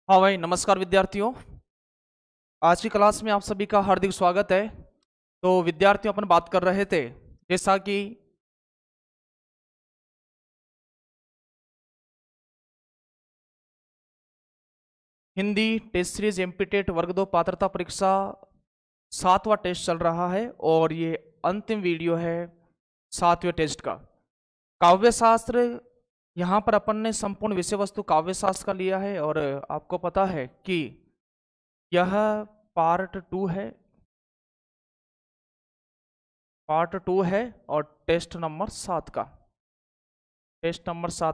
हाँ भाई, नमस्कार विद्यार्थियों। आज की क्लास में आप सभी का हार्दिक स्वागत है। तो विद्यार्थियों, अपन बात कर रहे थे जैसा कि Hindi test series MP TET वर्ग 2 पात्रता परीक्षा 7वां टेस्ट चल रहा है और ये अंतिम वीडियो है 7वें टेस्ट का। काव्य शास्त्र, यहाँ पर अपन ने संपूर्ण विषय वस्तु काव्य शास्त्र का लिया है और आपको पता है कि यह पार्ट 2 है, और टेस्ट नंबर 7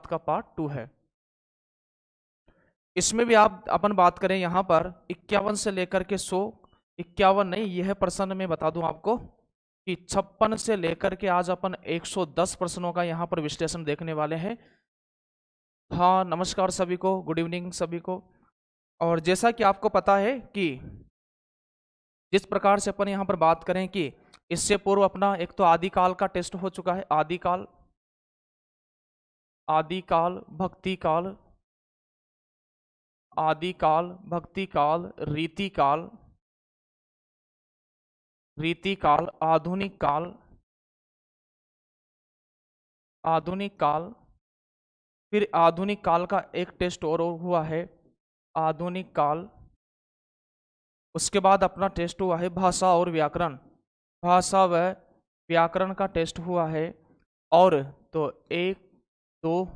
का, पार्ट 2 है। इसमें भी आप अपन बात करें यहाँ पर 51 से लेकर के 100, 51 नहीं, यह प्रश्न मैं बता दूं आपको कि 56 से लेकर के आज अपन 110 प्रश्नों का यहाँ पर विश्लेषण देखने वाले हैं। हाँ, नमस्कार सभी को, गुड इवनिंग सभी को। और जैसा कि आपको पता है कि जिस प्रकार से अपन यहाँ पर बात करें कि इससे पूर्व अपना एक तो आदिकाल का टेस्ट हो चुका है, आदिकाल, भक्ति काल, रीति काल, आधुनिक काल, फिर आधुनिक काल का एक टेस्ट और हुआ है, आधुनिक काल। उसके बाद अपना टेस्ट हुआ है भाषा और व्याकरण, भाषा व व्याकरण का टेस्ट हुआ है। और तो 1 2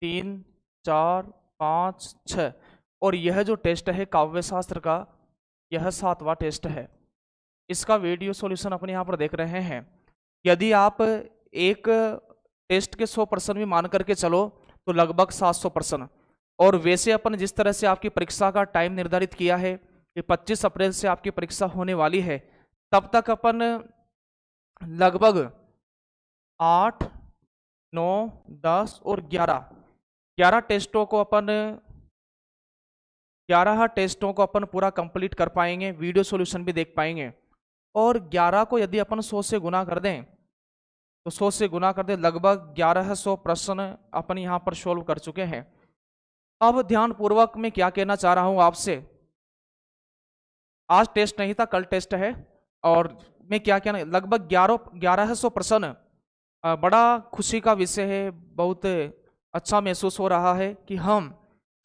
3 4 5 6, और यह जो टेस्ट है काव्य शास्त्र का, यह 7वां टेस्ट है। इसका वीडियो सॉल्यूशन अपन यहाँ पर देख रहे हैं। यदि आप एक टेस्ट के 100 प्रश्न भी मान करके चलो तो लगभग 700 प्रश्न, और वैसे अपन जिस तरह से आपकी परीक्षा का टाइम निर्धारित किया है कि 25 अप्रैल से आपकी परीक्षा होने वाली है, तब तक अपन लगभग 8, 9, 10 और 11 टेस्टों को अपन 11 टेस्टों को अपन पूरा कंप्लीट कर पाएंगे, वीडियो सॉल्यूशन भी देख पाएंगे। और 11 को यदि अपन 100 से गुना कर दें तो 100 से गुना कर दें, लगभग 1100 प्रश्न अपन यहाँ पर सोल्व कर चुके हैं। अब ध्यान पूर्वक मैं क्या कहना चाह रहा हूं आपसे, आज टेस्ट नहीं था, कल टेस्ट है, और मैं क्या कहना, लगभग 1100 प्रश्न, बड़ा खुशी का विषय है। बहुत अच्छा महसूस हो रहा है कि हम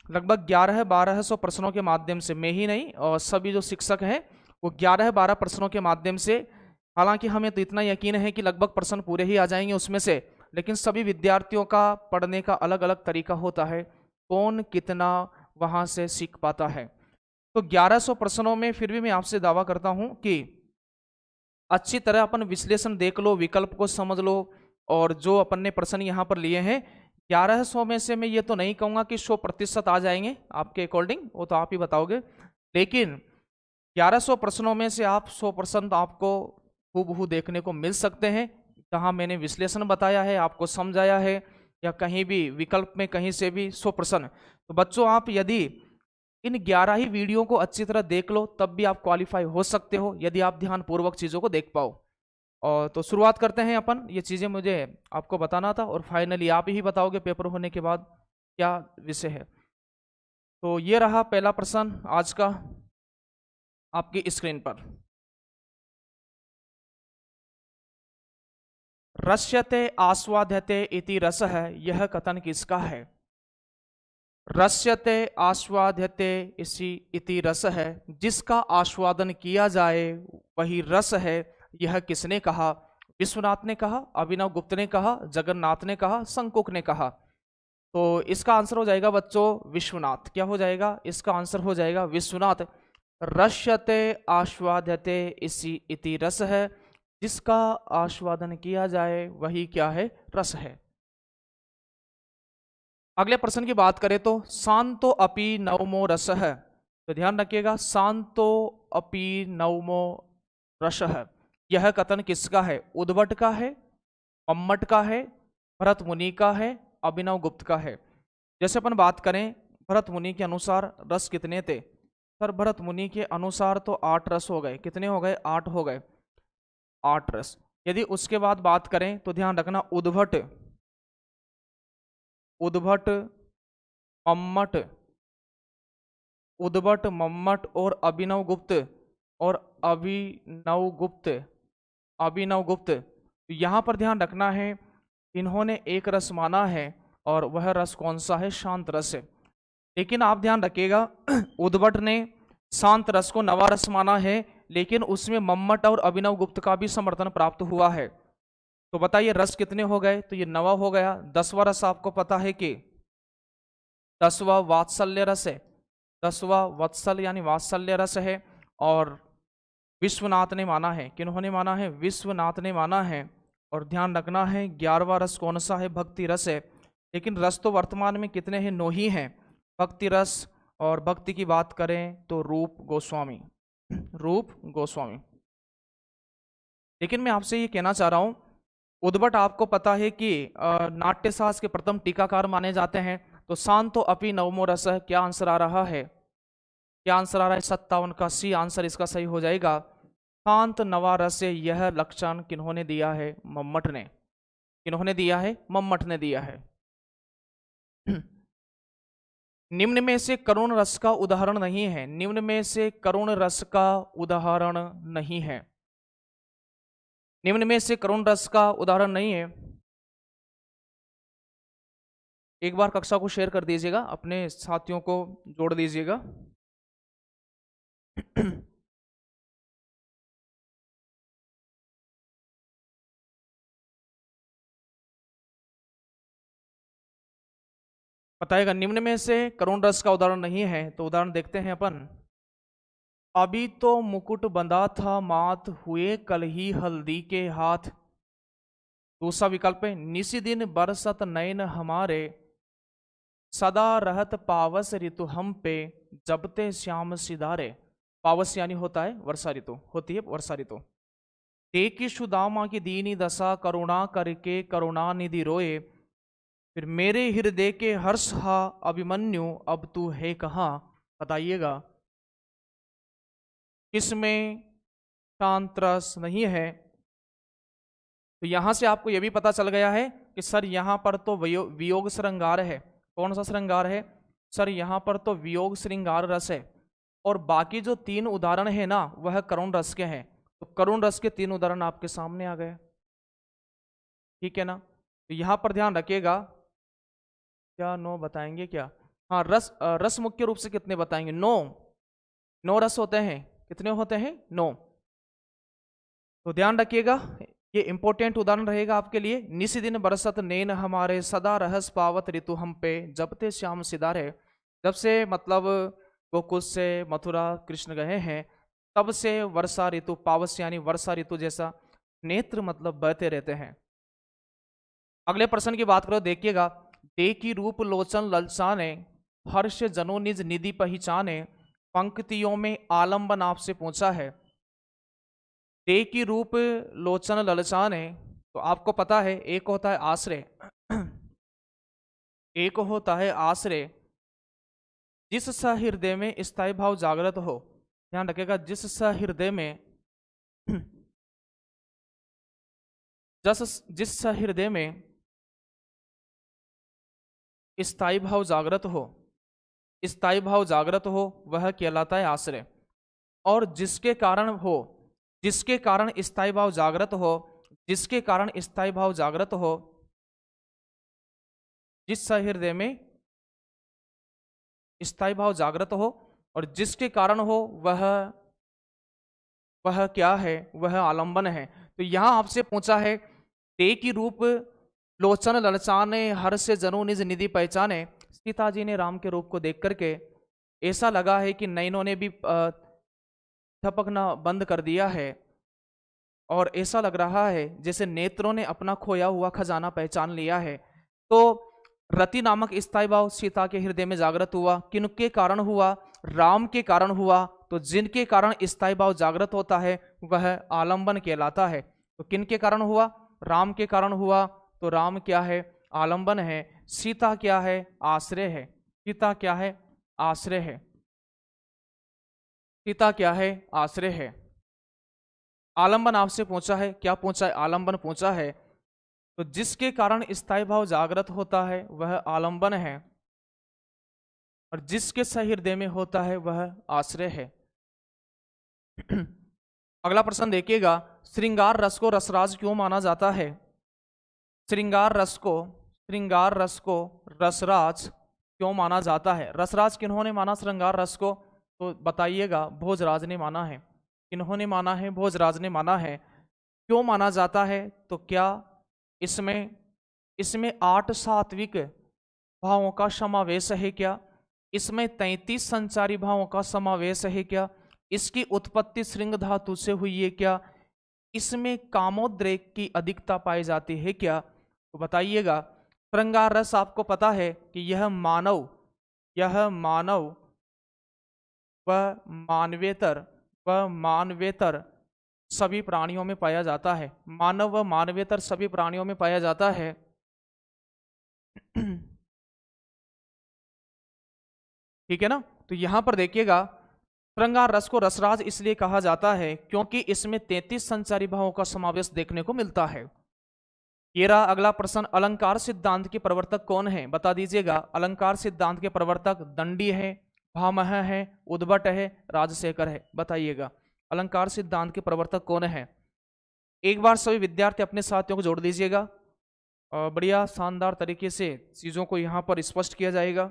लगभग 1100-1200 प्रश्नों के माध्यम से, मैं ही नहीं और सभी जो शिक्षक हैं वो 11-12 प्रश्नों के माध्यम से, हालांकि हमें तो इतना यकीन है कि लगभग प्रश्न पूरे ही आ जाएंगे उसमें से, लेकिन सभी विद्यार्थियों का पढ़ने का अलग अलग तरीका होता है, कौन कितना वहां से सीख पाता है। तो 1100 प्रश्नों में फिर भी मैं आपसे दावा करता हूं कि अच्छी तरह अपन विश्लेषण देख लो, विकल्प को समझ लो, और जो अपन ने प्रश्न यहाँ पर लिए हैं 1100 में से मैं ये तो नहीं कहूंगा कि 100% आ जाएंगे आपके अकॉर्डिंग, वो तो आप ही बताओगे, लेकिन 1100 प्रश्नों में से आप 100% आपको हूबहू देखने को मिल सकते हैं, जहां मैंने विश्लेषण बताया है, आपको समझाया है, या कहीं भी विकल्प में कहीं से भी 100%। तो बच्चों, आप यदि इन 11 ही वीडियो को अच्छी तरह देख लो तब भी आप क्वालिफाई हो सकते हो, यदि आप ध्यानपूर्वक चीज़ों को देख पाओ। और तो शुरुआत करते हैं अपन, ये चीज़ें मुझे आपको बताना था, और फाइनली आप ही बताओगे पेपर होने के बाद क्या विषय है। तो ये रहा पहला प्रश्न आज का आपकी स्क्रीन पर। रस्यते आस्वाद्यते इति रसः, यह कथन किसका है? रस्यते आस्वाद्यते इति रस है, जिसका आस्वादन किया जाए वही रस है, यह किसने कहा? विश्वनाथ ने कहा, अभिनव गुप्त ने कहा, जगन्नाथ ने कहा, शंकुक ने कहा। तो इसका आंसर हो जाएगा बच्चों विश्वनाथ। क्या हो जाएगा? इसका आंसर हो जाएगा विश्वनाथ। रस्यते आस्वाद्यते इति रस है, जिसका आस्वादन किया जाए वही क्या है? रस है। अगले प्रश्न की बात करें तो शांतो अपि नवमो रस है, तो ध्यान रखिएगा, शांतो अपि नवमो रस है, यह कथन किसका है? उद्भट का है, मम्मट का है, भरत मुनि का है, अभिनव गुप्त का है। जैसे अपन बात करें भरत मुनि के अनुसार रस कितने थे? सर भरत मुनि के अनुसार तो 8 रस हो गए। कितने हो गए? 8 हो गए, 8 रस। यदि उसके बाद बात करें तो ध्यान रखना, उद्भट, मम्मट, उद्भट, मम्मट और अभिनव गुप्त, और अभिनव गुप्त, यहां पर ध्यान रखना है, इन्होंने एक रस माना है, और वह रस कौन सा है? शांत रस है। लेकिन आप ध्यान रखिएगा, उद्भट ने शांत रस को नवा रस माना है, लेकिन उसमें मम्मट और अभिनव गुप्त का भी समर्थन प्राप्त हुआ है। तो बताइए रस कितने हो गए? तो ये नवा हो गया। 10वां रस आपको पता है कि 10वां वात्सल्य रस है, 10वां वत्सल यानी वात्सल्य रस है, और विश्वनाथ ने माना है। किन्होंने माना है? विश्वनाथ ने माना है। और ध्यान रखना है 11वां रस कौन सा है? भक्ति रस है। लेकिन रस तो वर्तमान में कितने हैं? 9 ही हैं, भक्ति रस। और भक्ति की बात करें तो रूप गोस्वामी। लेकिन मैं आपसे ये कहना चाह रहा हूं, उद्भट आपको पता है कि नाट्यशास्त्र के प्रथम टीकाकार माने जाते हैं। तो शांतो अपि नवमो रस, क्या आंसर आ रहा है? क्या आंसर आ रहा है? 57 का सी आंसर इसका सही हो जाएगा। शांत नवा रस, यह लक्षण किन्होंने दिया है? मम्मट ने। किन्होंने दिया है? मम्मट ने दिया है। निम्न में से करुण रस का उदाहरण नहीं है, निम्न में से करुण रस का उदाहरण नहीं है, निम्न में से करुण रस का उदाहरण नहीं है। एक बार कक्षा को शेयर कर दीजिएगा, अपने साथियों को जोड़ दीजिएगा। बताएगा निम्न में से करुण रस का उदाहरण नहीं है। तो उदाहरण देखते हैं अपन। अभी तो मुकुट बंधा था माथ, हुए कल ही हल्दी के हाथ। दूसरा विकल्प है, निसी दिन बरसत नयन हमारे, सदा रहत पावस ऋतु हम पे, जबते श्याम सिधारे। पावस यानी होता है वर्षा ऋतु, होती है वर्षा ऋतु। देखी सुदामा की दीनी दशा, करुणा करके करुणा निधि रोए। फिर मेरे हृदय के हर्ष हा अभिमन्यु, अब तू है कहाँ। बताइएगा किसमें शांत रस नहीं है। तो यहां से आपको यह भी पता चल गया है कि सर यहां पर तो वियोग श्रृंगार है। कौन सा श्रृंगार है सर? यहां पर तो वियोग श्रृंगार रस है। और बाकी जो 3 उदाहरण है ना वह करुण रस के हैं। तो करुण रस के 3 उदाहरण आपके सामने आ गए। ठीक है ना? तो यहां पर ध्यान रखिएगा। क्या 9 बताएंगे क्या? हाँ, रस मुख्य रूप से कितने बताएंगे? 9 रस होते हैं। कितने होते हैं? 9। तो ध्यान रखिएगा, ये इंपॉर्टेंट उदाहरण रहेगा आपके लिए। निसी दिन बरसत नैन हमारे, सदा रहस पावत ऋतु हम पे, जबते श्याम सिधारे। जब से मतलब गोकुल से मथुरा कृष्ण गए हैं तब से वर्षा ऋतु, पावस यानी वर्षा ऋतु जैसा नेत्र मतलब बहते रहते हैं। अगले प्रश्न की बात करो, देखिएगा। देखी रूप लोचन ललचाने, हर्ष जनो निज निधि पहचाने। पंक्तियों में आलम्बन आपसे पूछा है। देखी रूप लोचन ललचाने, तो आपको पता है एक होता है आश्रय, एक होता है आश्रय। जिस सहृदय में स्थायी भाव जागृत हो, ध्यान रखिएगा, जिस सहृदय में जिस सहृदय में स्थायी भाव जागृत हो, स्थायी भाव जागृत हो वह कहलाता है आश्रय। और जिसके कारण हो, जिसके कारण स्थायी भाव जागृत हो, जिसके कारण स्थायी भाव जागृत हो, जिस सहृदय में स्थायी भाव जागृत हो और जिसके कारण हो वह क्या है? वह आलंबन है। तो यहां आपसे पूछा है, ते की रूप लोचन ललचाने, हर से जनु निज निधि पहचाने। सीता जी ने राम के रूप को देख करके ऐसा लगा है कि नैनों ने भी थपकना बंद कर दिया है और ऐसा लग रहा है जैसे नेत्रों ने अपना खोया हुआ खजाना पहचान लिया है। तो रति नामक स्थायी भाव सीता के हृदय में जागृत हुआ। किनके कारण हुआ? राम के कारण हुआ। तो जिनके कारण स्थायी भाव जागृत होता है वह आलंबन कहलाता है। तो किनके कारण हुआ? राम के कारण हुआ। तो राम क्या है? आलंबन है। सीता क्या है? आश्रय है। सीता क्या है? आश्रय है। सीता क्या है? आश्रय है। आलंबन आपसे पूछा है, क्या पूछा है? आलंबन पूछा है। तो जिसके कारण स्थायी भाव जागृत होता है वह आलंबन है और जिसके सहृदय में होता है वह आश्रय है। अगला प्रश्न देखिएगा। श्रृंगार रस को रसराज क्यों माना जाता है? श्रृंगार रस को रसराज क्यों माना जाता है? रसराज किन्होंने माना श्रृंगार रस को? तो बताइएगा। भोजराज ने माना है। किन्होंने माना है? भोजराज ने माना है। क्यों माना जाता है? तो क्या इसमें इसमें 8 सात्विक भावों का समावेश है क्या? इसमें 33 संचारी भावों का समावेश है क्या? इसकी उत्पत्ति श्रृंग धातु से हुई है क्या? इसमें कामोद्रेक की अधिकता पाई जाती है क्या? तो बताइएगा। श्रृंगार रस आपको पता है कि यह मानव व मानवेतर सभी प्राणियों में पाया जाता है। मानव व मानवेतर सभी प्राणियों में पाया जाता है। ठीक है ना? तो यहां पर देखिएगा, श्रृंगार रस को रसराज इसलिए कहा जाता है क्योंकि इसमें 33 संचारी भावों का समावेश देखने को मिलता है। ये रहा अगला प्रश्न। अलंकार सिद्धांत के प्रवर्तक कौन है? बता दीजिएगा। अलंकार सिद्धांत के प्रवर्तक दंडी है, भामह है, उद्भट है, राजशेखर है। बताइएगा अलंकार सिद्धांत के प्रवर्तक कौन है? एक बार सभी विद्यार्थी अपने साथियों को जोड़ दीजिएगा। बढ़िया शानदार तरीके से चीजों को यहां पर स्पष्ट किया जाएगा।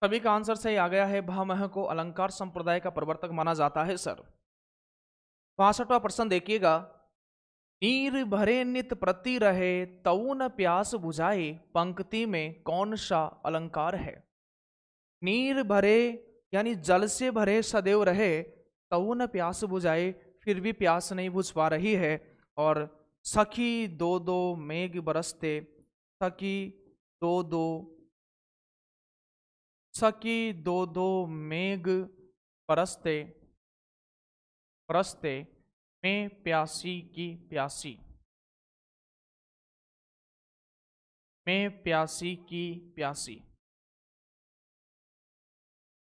सभी का आंसर सही आ गया है। भामह को अलंकार संप्रदाय का प्रवर्तक माना जाता है सर। 65वां प्रश्न देखिएगा। नीर भरे नित प्रति रहे तऊ न प्यास बुझाए, पंक्ति में कौन सा अलंकार है। नीर भरे यानी जल से भरे सदैव रहे, तऊ न प्यास बुझाए, फिर भी प्यास नहीं बुझ पा रही है। और सखी दो दो मेघ बरसते, सखी दो दो सखी दो दो मेघ बरसते बरसते, मैं प्यासी की प्यासी, मैं प्यासी की प्यासी।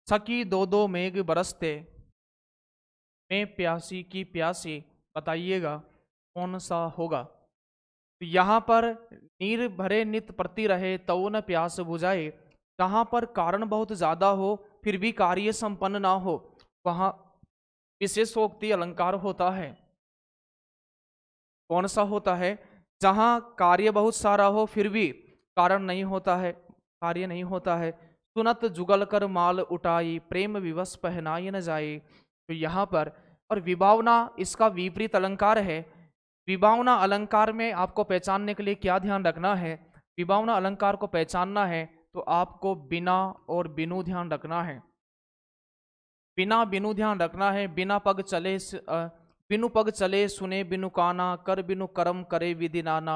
सखी दो दो मेघ बरसते, मैं प्यासी की प्यासी, बताइएगा कौन सा होगा। तो यहाँ पर नीर भरे नित प्रति रहे तऊ न प्यास बुझाए, जहाँ पर कारण बहुत ज्यादा हो फिर भी कार्य संपन्न ना हो, वहाँ विशेषोक्ति अलंकार होता है। कौन सा होता है। जहाँ कार्य बहुत सारा हो फिर भी कारण नहीं होता है, कार्य नहीं होता है। सुनत जुगल कर माल उठाई, प्रेम विवश पहनाई न जाए। तो यहाँ पर और विभावना इसका विपरीत अलंकार है। विभावना अलंकार में आपको पहचानने के लिए क्या ध्यान रखना है। विभावना अलंकार को पहचानना है तो आपको बिना और बिनु ध्यान रखना है। बिना बिनु ध्यान रखना है। बिना पग चले बिनु पग चले सुने बिनु काना, कर बिनु कर्म करे विधि नाना,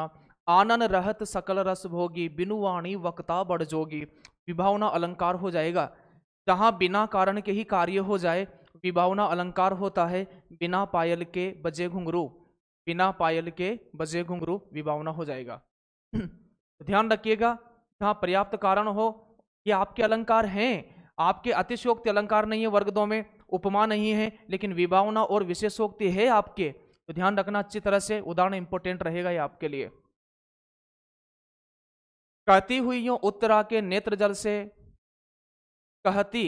आनन रहत सकल रस भोगी, बिनु वाणी वक्ता बढ़ जोगी। विभावना अलंकार हो जाएगा। जहां बिना कारण के ही कार्य हो जाए विभावना अलंकार होता है। बिना पायल के बजे घुंघरू, बिना पायल के बजे घुंघरू विभावना हो जाएगा। ध्यान रखिएगा, जहां पर्याप्त कारण हो ये आपके अलंकार हैं। आपके अतिशयोक्ति अलंकार नहीं है, वर्ग दो में उपमा नहीं है, लेकिन विभावना और विशेषोक्ति है आपके। तो ध्यान रखना अच्छी तरह से, उदाहरण इंपोर्टेंट रहेगा ये आपके लिए। कहती हुई यो उत्तरा के नेत्र जल से, कहती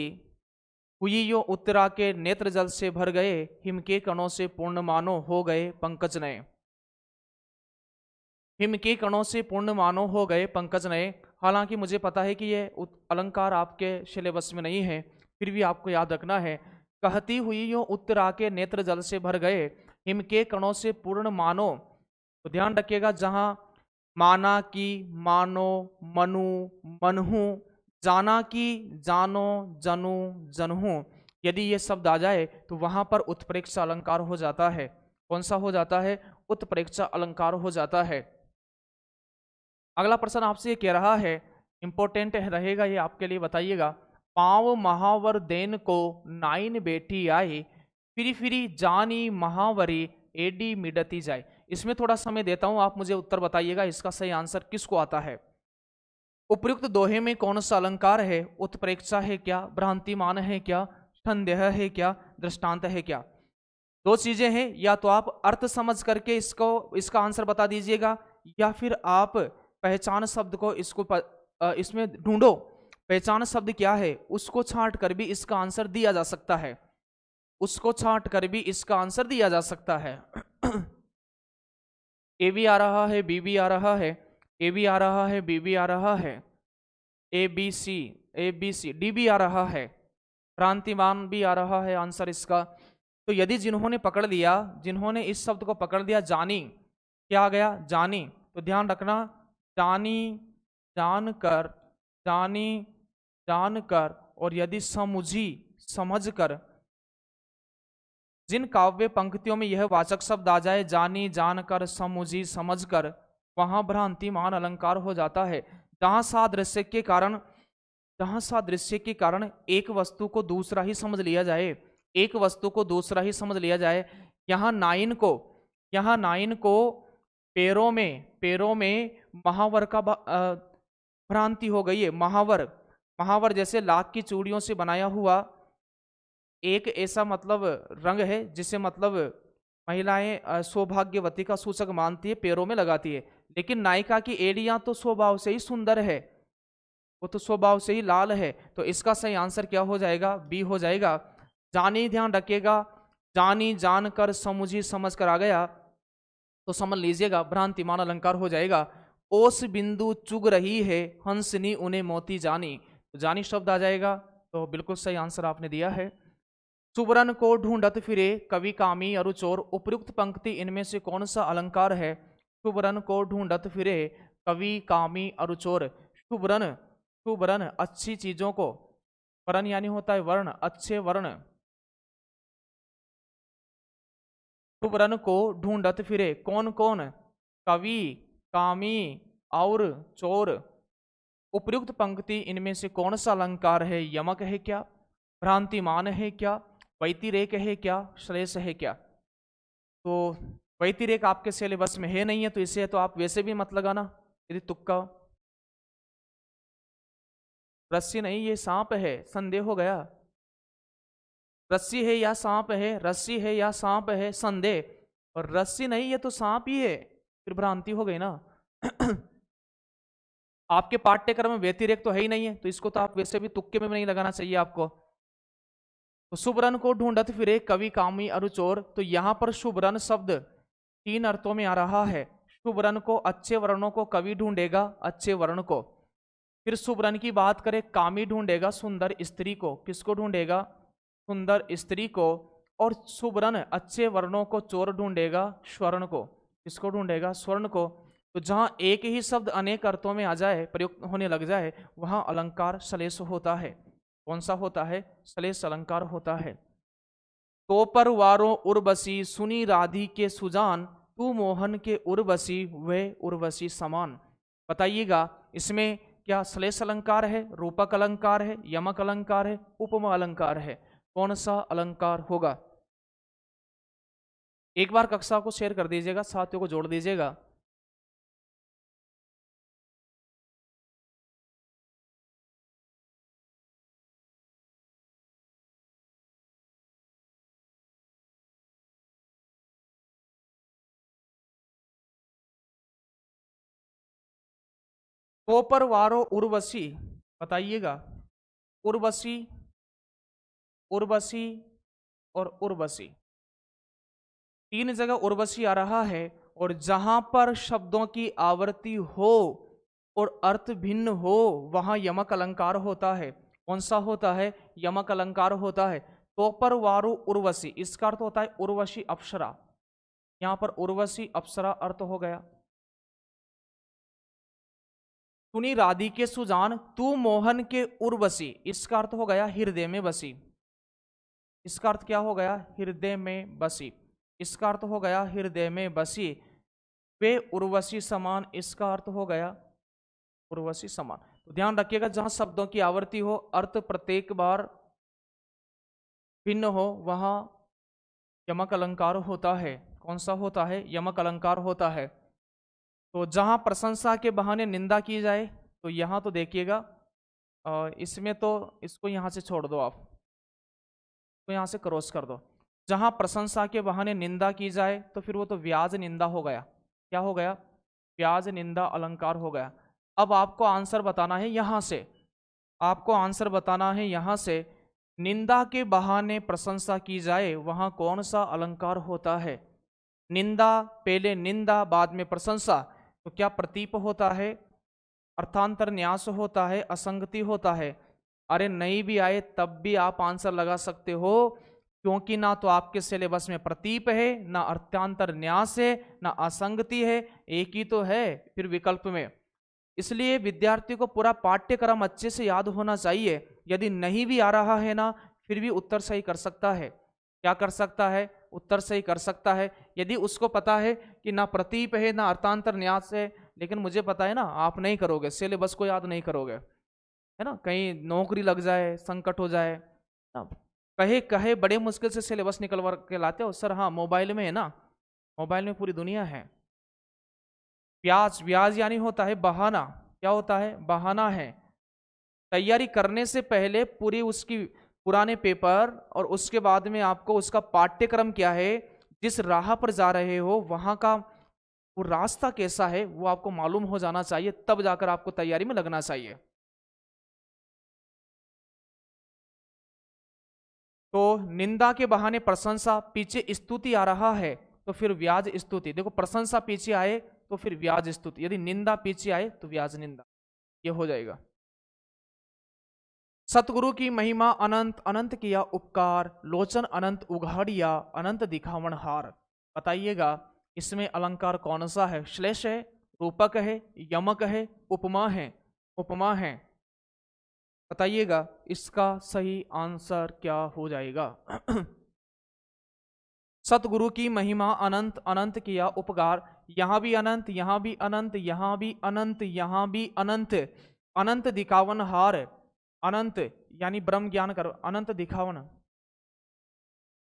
हुई यो उत्तरा के नेत्र जल से भर गए, हिम के कणों से पूर्ण मानो हो गए पंकज नए। हिम के कणों से पूर्ण मानो हो गए पंकज नए। हालांकि मुझे पता है कि ये अलंकार आपके सिलेबस में नहीं है, फिर भी आपको याद रखना है। कहती हुई यो उत्तरा के नेत्र जल से भर गए, हिम के कणों से पूर्ण मानो। तो ध्यान रखिएगा, जहां माना की, मानो, मनु, मनहु, जाना की, जानो, जनु, जनहु, यदि ये शब्द आ जाए तो वहां पर उत्प्रेक्षा अलंकार हो जाता है। कौन सा हो जाता है। उत्प्रेक्षा अलंकार हो जाता है। अगला प्रश्न आपसे ये कह रहा है, इंपॉर्टेंट रहेगा ये आपके लिए, बताइएगा। पांव महावर देन को नाइन बेटी आई, फिरी फिरी जानी महावरी एडी मिडती जाए। इसमें थोड़ा समय देता हूं, आप मुझे उत्तर बताइएगा इसका सही आंसर किसको आता है। उपर्युक्त दोहे में कौन सा अलंकार है। उत्प्रेक्षा है क्या, भ्रांतिमान है क्या, संदेह है क्या, दृष्टांत है क्या। दो चीजें हैं, या तो आप अर्थ समझ करके इसका आंसर बता दीजिएगा, या फिर आप पहचान शब्द को इसमें ढूंढो। पहचान शब्द क्या है उसको छांट कर भी इसका आंसर दिया जा सकता है, उसको छांट कर भी इसका आंसर दिया जा सकता है। ए भी आ रहा है, बी भी आ रहा है, ए भी आ रहा है, बी भी आ रहा है, ए बी सी डी भी आ रहा है, भ्रांतिमान भी आ रहा है आंसर इसका। तो यदि जिन्होंने पकड़ लिया, जिन्होंने इस शब्द को पकड़ लिया, जानी, क्या आ गया, जानी, तो ध्यान रखना, जानी, जानकर, जानी, जानकर, और यदि समुझी, समझकर, जिन काव्य पंक्तियों में यह वाचक शब्द आ जाए, जानी, जानकर, समुझी, समझकर, वहां भ्रांतिमान अलंकार हो जाता है। जहां सादृश्य के कारण, जहां सादृश्य के कारण एक वस्तु को दूसरा ही समझ लिया जाए, एक वस्तु को दूसरा ही समझ लिया जाए। यहाँ नाइन को पैरों में महावर का भ्रांति हो गई है। महावर जैसे लाख की चूड़ियों से बनाया हुआ एक ऐसा मतलब रंग है जिसे मतलब महिलाएं सौभाग्यवती का सूचक मानती है, पैरों में लगाती है। लेकिन नायिका की एड़ियां तो स्वभाव से ही सुंदर है, वो तो स्वभाव से ही लाल है। तो इसका सही आंसर क्या हो जाएगा, बी हो जाएगा। जानी, ध्यान रखिएगा, जानी, जानकर, समुझी, समझ कर आ गया तो समझ लीजिएगा भ्रांतिमान अलंकार हो जाएगा। ओस बिंदु चुग रही है, हंसनी उन्हें मोती जानी, तो जानी शब्द आ जाएगा। तो बिल्कुल सही आंसर आपने दिया है। सुबरन को ढूंढत फिरे कवि कामी अरु चोर, उपयुक्त पंक्ति इनमें से कौन सा अलंकार है? सुबरन को ढूंढत फिरे कवि कामी अरु चोर। शुभरन, शुभरन अच्छी चीजों को, वरन यानी होता है वर्ण, अच्छे वर्ण। शुभरन को ढूंढत फिरे कौन कौन? कवि, कामी और चोर। उपयुक्त पंक्ति इनमें से कौन सा अलंकार है? यमक है क्या, भ्रांतिमान है क्या, वैतिरेक है क्या, श्लेष है क्या? तो वैतिरेक आपके सिलेबस में है नहीं है, तो इसे तो आप वैसे भी मत लगाना यदि तुक्का। रस्सी नहीं, ये सांप है, संदेह हो गया। रस्सी है या सांप है, रस्सी है या सांप है, संदेह। और रस्सी नहीं, ये तो सांप ही है, फिर भ्रांति हो गई ना। आपके पाठ्यक्रम में व्यतिरेक तो है ही नहीं है, तो इसको तो आप वैसे भी तुक्के में नहीं लगाना चाहिए आपको। तो शुभरन को ढूंढत फिरे कवि कामी अरु चोर, तो यहां पर शुभरन शब्द 3 अर्थों में आ रहा है। शुभरन को अच्छे वर्णों को कवि ढूंढेगा, अच्छे वर्ण को। फिर शुभरन की बात करें, कामी ढूंढेगा सुंदर स्त्री को। किसको ढूंढेगा? सुंदर स्त्री को। और शुभरन अच्छे वर्णों को चोर ढूंढेगा स्वर्ण को। किसको ढूंढेगा? स्वर्ण को। तो जहां एक ही शब्द अनेक अर्थों में आ जाए, प्रयुक्त होने लग जाए, वहां अलंकार श्लेष होता है। कौन सा होता है? श्लेष अलंकार होता है। तो पर वारो उर्वशी सुनी राधी के सुजान, तू मोहन के उर्वशी वे उर्वशी समान। बताइएगा इसमें क्या श्लेष अलंकार है, रूपक अलंकार है, यमक अलंकार है, उपमा अलंकार है? कौन सा अलंकार होगा? एक बार कक्षा को शेयर कर दीजिएगा, साथियों को जोड़ दीजिएगा। तो पर वारो उर्वशी, बताइएगा। उर्वशी, उर्वशी और उर्वशी, 3 जगह उर्वशी आ रहा है। और जहां पर शब्दों की आवृत्ति हो और अर्थ भिन्न हो, वहां यमक अलंकार होता है। कौन सा होता है? यमक अलंकार होता है। तो पर वारु उर्वशी, इसका अर्थ होता है उर्वशी अप्सरा। यहां पर उर्वशी अप्सरा अर्थ हो गया। सुनी राधिके सुजान, तू मोहन के उर्वशी, इसका अर्थ हो गया हृदय में बसी। इसका अर्थ क्या हो गया? हृदय में बसी। इसका अर्थ हो गया हृदय में बसी। वे उर्वशी समान, इसका अर्थ हो गया उर्वशी समान। तो ध्यान रखिएगा, जहां शब्दों की आवृत्ति हो, अर्थ प्रत्येक बार भिन्न हो, वहां यमक अलंकार होता है। कौन सा होता है? यमक अलंकार होता है। तो जहां प्रशंसा के बहाने निंदा की जाए, तो यहां तो देखिएगा, इसमें तो इसको यहां से छोड़ दो, आप तो यहां से क्रॉस कर दो। जहां प्रशंसा के बहाने निंदा की जाए, तो फिर वो तो व्याज निंदा हो गया। क्या हो गया? व्याज निंदा अलंकार हो गया। अब आपको आंसर बताना है यहां से, आपको आंसर बताना है यहां से। निंदा के बहाने प्रशंसा की जाए, वहां कौन सा अलंकार होता है? निंदा, पहले निंदा बाद में प्रशंसा, तो क्या प्रतीप होता है, अर्थांतर न्यास होता है, असंगति होता है? अरे नहीं भी आए तब भी आप आंसर लगा सकते हो, क्योंकि ना तो आपके सिलेबस में प्रतीप है, ना अर्थांतर न्यास है, ना असंगति है, एक ही तो है फिर विकल्प में। इसलिए विद्यार्थी को पूरा पाठ्यक्रम अच्छे से याद होना चाहिए। यदि नहीं भी आ रहा है ना, फिर भी उत्तर सही कर सकता है। क्या कर सकता है? उत्तर सही कर सकता है, यदि उसको पता है कि ना प्रतीप है ना अर्थांतर न्यास है। लेकिन मुझे पता है ना, आप नहीं करोगे, सिलेबस को याद नहीं करोगे, है ना, कहीं नौकरी लग जाए, संकट हो जाए ना, कहे कहे बड़े मुश्किल से सिलेबस निकलवा के लाते हो सर। हाँ, मोबाइल में है ना, मोबाइल में पूरी दुनिया है। ब्याज, ब्याज यानी होता है बहाना। क्या होता है? बहाना है। तैयारी करने से पहले पूरी उसकी पुराने पेपर और उसके बाद में आपको उसका पाठ्यक्रम क्या है, जिस राह पर जा रहे हो वहां का वो रास्ता कैसा है, वो आपको मालूम हो जाना चाहिए, तब जाकर आपको तैयारी में लगना चाहिए। तो निंदा के बहाने प्रशंसा, पीछे स्तुति आ रहा है तो फिर व्याज स्तुति। देखो, प्रशंसा पीछे आए तो फिर व्याज स्तुति, यदि निंदा पीछे आए तो व्याज निंदा, ये हो जाएगा। सतगुरु की महिमा अनंत, अनंत किया उपकार, लोचन अनंत उघाड़िया, अनंत दिखावन हार। बताइएगा इसमें अलंकार कौन सा है? श्लेष है, रूपक है, यमक है, उपमा है? उपमा है। बताइएगा इसका सही आंसर क्या हो जाएगा? सतगुरु की महिमा अनंत, अनंत किया उपकार, यहां भी अनंत, यहां भी अनंत, यहां भी अनंत, यहां भी अनंत, अनंत दिखावन हार। अनंत यानी ब्रह्म ज्ञान कर, अनंत दिखावन,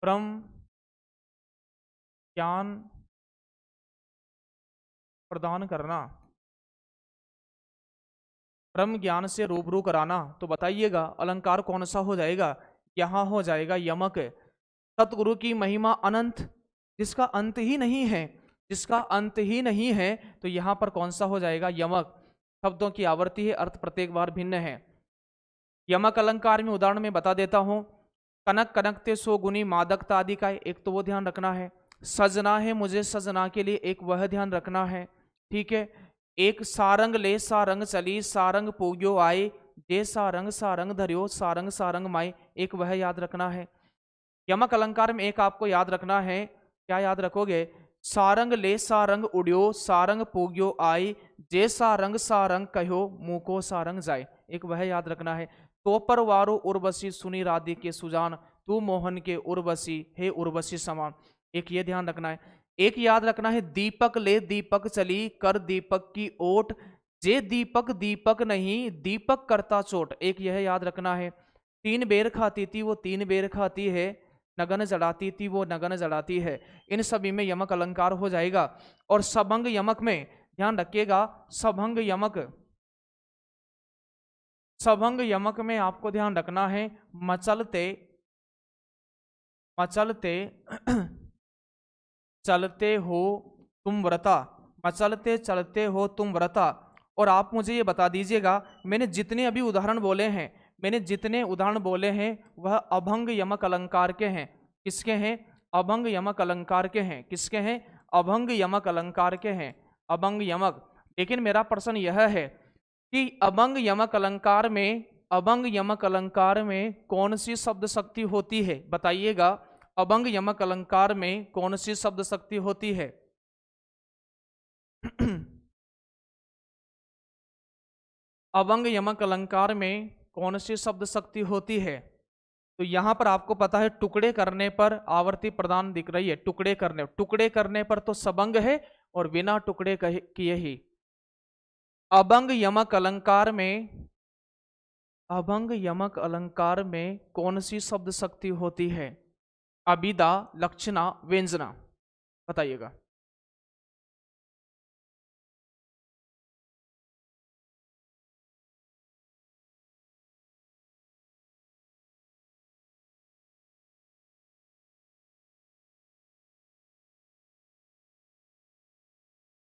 ब्रह्म ज्ञान प्रदान करना, ब्रह्म ज्ञान से रूबरू कराना। तो बताइएगा अलंकार कौन सा हो जाएगा? यहां हो जाएगा यमक। सतगुरु की महिमा अनंत, जिसका अंत ही नहीं है, जिसका अंत ही नहीं है, तो यहां पर कौन सा हो जाएगा? यमक। शब्दों की आवर्ती है, अर्थ प्रत्येक बार भिन्न है। यमक अलंकार में उदाहरण में बता देता हूं। कनक कनकते सो गुनी मादकता आदि का एक तो वो ध्यान रखना है। सजना है मुझे सजना के लिए एक वह ध्यान रखना है। ठीक है। एक सारंग ले सारंग चली, सारंग पूग्यो आए, जे सारंग सारंग धरियो, सारंग सारंग माई, एक वह याद रखना है। यमक अलंकार में एक आपको याद रखना है। क्या याद रखोगे? सारंग ले सारंग उड़ियो, सारंग पूग्यो आई, जे सारंग सारंग कहो, मुंह को सारंग जाए, एक वह याद रखना है। तो पर वारो उर्वशी सुनी राधे के सुजान, तू मोहन के उर्वशी हे उर्वशी समान, एक ये ध्यान रखना है। एक याद रखना है दीपक ले दीपक चली, कर दीपक की ओट, जे दीपक दीपक नहीं, दीपक करता चोट, एक यह याद रखना है। तीन बेर खाती थी वो तीन बेर खाती है, नगन जड़ाती थी वो नगन जड़ाती है। इन सभी में यमक अलंकार हो जाएगा। और सभंग यमक में ध्यान रखिएगा, सभंग यमक, सभंग यमक में आपको ध्यान रखना है मचलते, मचलते चलते हो तुम व्रता, मचलते चलते हो तुम व्रता। और आप मुझे ये बता दीजिएगा, मैंने जितने अभी उदाहरण बोले हैं, मैंने जितने उदाहरण बोले हैं वह अभंग यमक अलंकार के हैं। किसके हैं? अभंग यमक अलंकार के हैं। किसके हैं? अभंग यमक अलंकार के हैं। अभंग यमक। लेकिन मेरा प्रश्न यह है कि अभंग यमक अलंकार में, अभंग यमक अलंकार में कौन सी शब्द शक्ति होती है? बताइएगा अभंग यमक अलंकार में कौन सी शब्द शक्ति होती है? अभंग यमक अलंकार में कौन सी शब्द शक्ति होती है? तो यहां पर आपको पता है टुकड़े करने पर आवर्ती प्रदान दिख रही है। टुकड़े करने, टुकड़े करने पर तो सबंग है और बिना टुकड़े किए ही। अभंग यमक अलंकार में, अभंग यमक अलंकार में कौन सी शब्द शक्ति होती है? अभिदा, लक्षणा, व्यंजना, बताइएगा।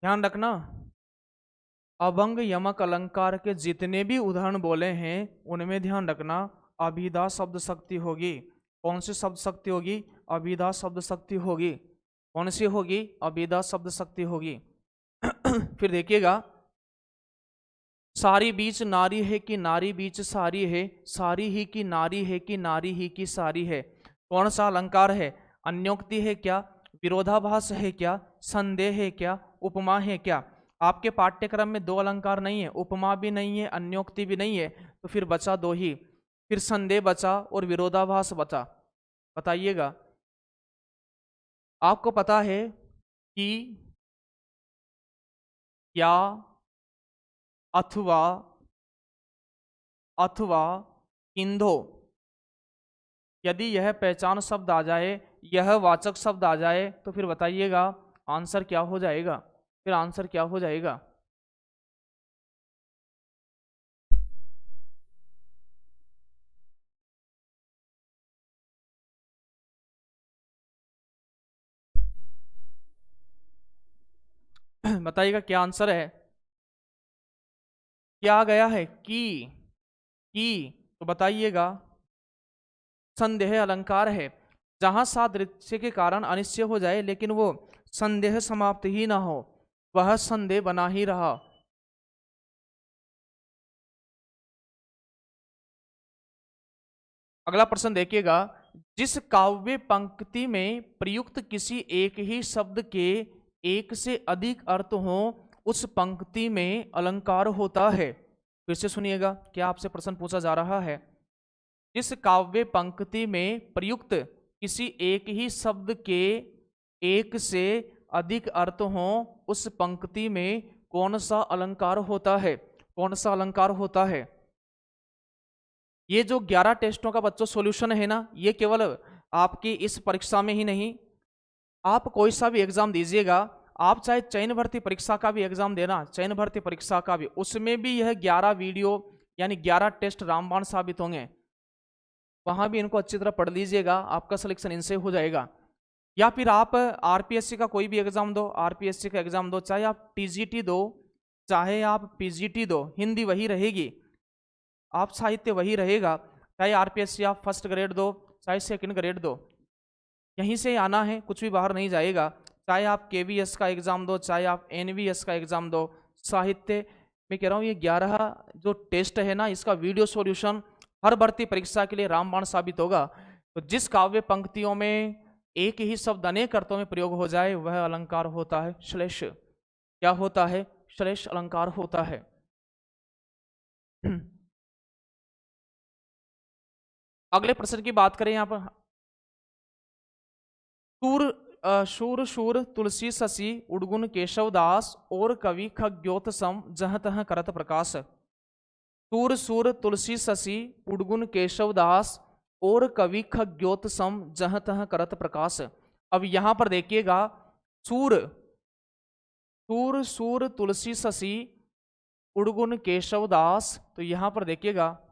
ध्यान रखना, अभंग यमक अलंकार के जितने भी उदाहरण बोले हैं उनमें ध्यान रखना अभिधा शब्द शक्ति होगी। कौन सी शब्द शक्ति होगी? अभिधा शब्द शक्ति होगी। कौन सी होगी? अभिधा शब्द शक्ति होगी। फिर देखिएगा, सारी बीच नारी है कि नारी बीच सारी है, सारी ही की नारी है कि नारी ही की सारी है। कौन सा अलंकार है? अन्योक्ति है क्या? विरोधाभास है क्या? संदेह है क्या? उपमा है क्या? आपके पाठ्यक्रम में दो अलंकार नहीं है, उपमा भी नहीं है, अन्योक्ति भी नहीं है, तो फिर बचा दो ही, फिर संदेह बचा और विरोधाभास बचा। बताइएगा। आपको पता है कि या, अथवा, अथवा, इंधो, यदि यह पहचान शब्द आ जाए, यह वाचक शब्द आ जाए, तो फिर बताइएगा आंसर क्या हो जाएगा? फिर आंसर क्या हो जाएगा? बताइएगा क्या आंसर है? क्या आ गया है? की। तो बताइएगा संदेह अलंकार है। जहां सादृश्य के कारण अनिश्चय हो जाए लेकिन वो संदेह समाप्त ही ना हो, वह संदेह बना ही रहा। अगला प्रश्न देखिएगा, जिस काव्य पंक्ति में प्रयुक्त किसी एक ही शब्द के एक से अधिक अर्थ हो उस पंक्ति में अलंकार होता है। फिर से सुनिएगा, क्या आपसे प्रश्न पूछा जा रहा है। जिस काव्य पंक्ति में प्रयुक्त किसी एक ही शब्द के एक से अधिक अर्थ हो उस पंक्ति में कौन सा अलंकार होता है, कौन सा अलंकार होता है। ये जो 11 टेस्टों का बच्चों सॉल्यूशन है ना, ये केवल आपकी इस परीक्षा में ही नहीं, आप कोई सा भी एग्जाम दीजिएगा, आप चाहे चयन भर्ती परीक्षा का भी एग्जाम देना, चयन भर्ती परीक्षा का भी, उसमें भी यह 11 वीडियो यानी 11 टेस्ट रामबाण साबित होंगे। वहां भी इनको अच्छी तरह पढ़ लीजिएगा, आपका सिलेक्शन इनसे हो जाएगा। या फिर आप आरपीएससी का कोई भी एग्जाम दो, आरपीएससी का एग्जाम दो, चाहे आप टीजीटी दो, चाहे आप पीजीटी दो, हिंदी वही रहेगी, आप साहित्य वही रहेगा। चाहे आरपीएससी आप फर्स्ट ग्रेड दो, चाहे सेकंड ग्रेड दो, यहीं से आना है, कुछ भी बाहर नहीं जाएगा। चाहे आप केवीएस का एग्जाम दो, चाहे आप एनवीएस का एग्जाम दो, साहित्य मैं कह रहा हूँ ये 11 जो टेस्ट है ना, इसका वीडियो सॉल्यूशन हर भर्ती परीक्षा के लिए रामबाण साबित होगा। तो जिस काव्य पंक्तियों में एक ही शब्द अनेक अर्थों में प्रयोग हो जाए वह अलंकार होता है श्लेष। क्या होता है? श्लेष अलंकार होता है। अगले प्रश्न की बात करें, यहां पर शूर शूर तुलसी शशि उड़गुन केशवदास और कवि खग्योत सम जह तह करत प्रकाश। शूर शूर तुलसी शशि उड़गुन केशवदास और कवि खग्योत सम जह तह करत प्रकाश। अब यहां पर देखिएगा, शूर शूर शूर तुलसी शशि उड़गुन केशवदास, तो यहां पर देखिएगा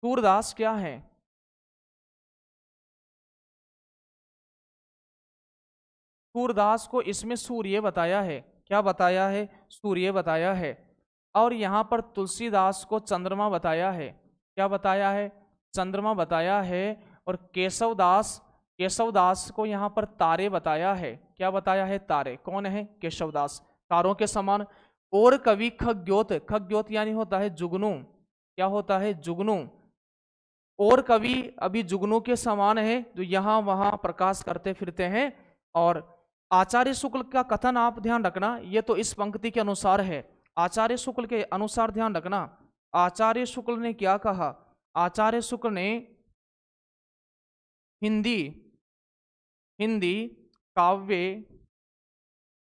सूरदास क्या है? सूरदास को इसमें सूर्य बताया है। क्या बताया है? सूर्य बताया है। और यहां पर तुलसीदास को चंद्रमा बताया है। क्या बताया है? चंद्रमा बताया है। और केशवदास को यहां पर तारे बताया है। क्या बताया है? तारे। कौन है? केशवदास, तारों के समान। और कवि खग्योत, खग्योत यानी होता है जुगनू। क्या होता है? जुगनू। और कवि अभी जुगनू के समान है, जो यहां वहां प्रकाश करते फिरते हैं। और आचार्य शुक्ल का कथन आप ध्यान रखना, ये तो इस पंक्ति के अनुसार है, आचार्य शुक्ल के अनुसार ध्यान रखना। आचार्य शुक्ल ने क्या कहा? आचार्य शुक्ल ने हिंदी काव्य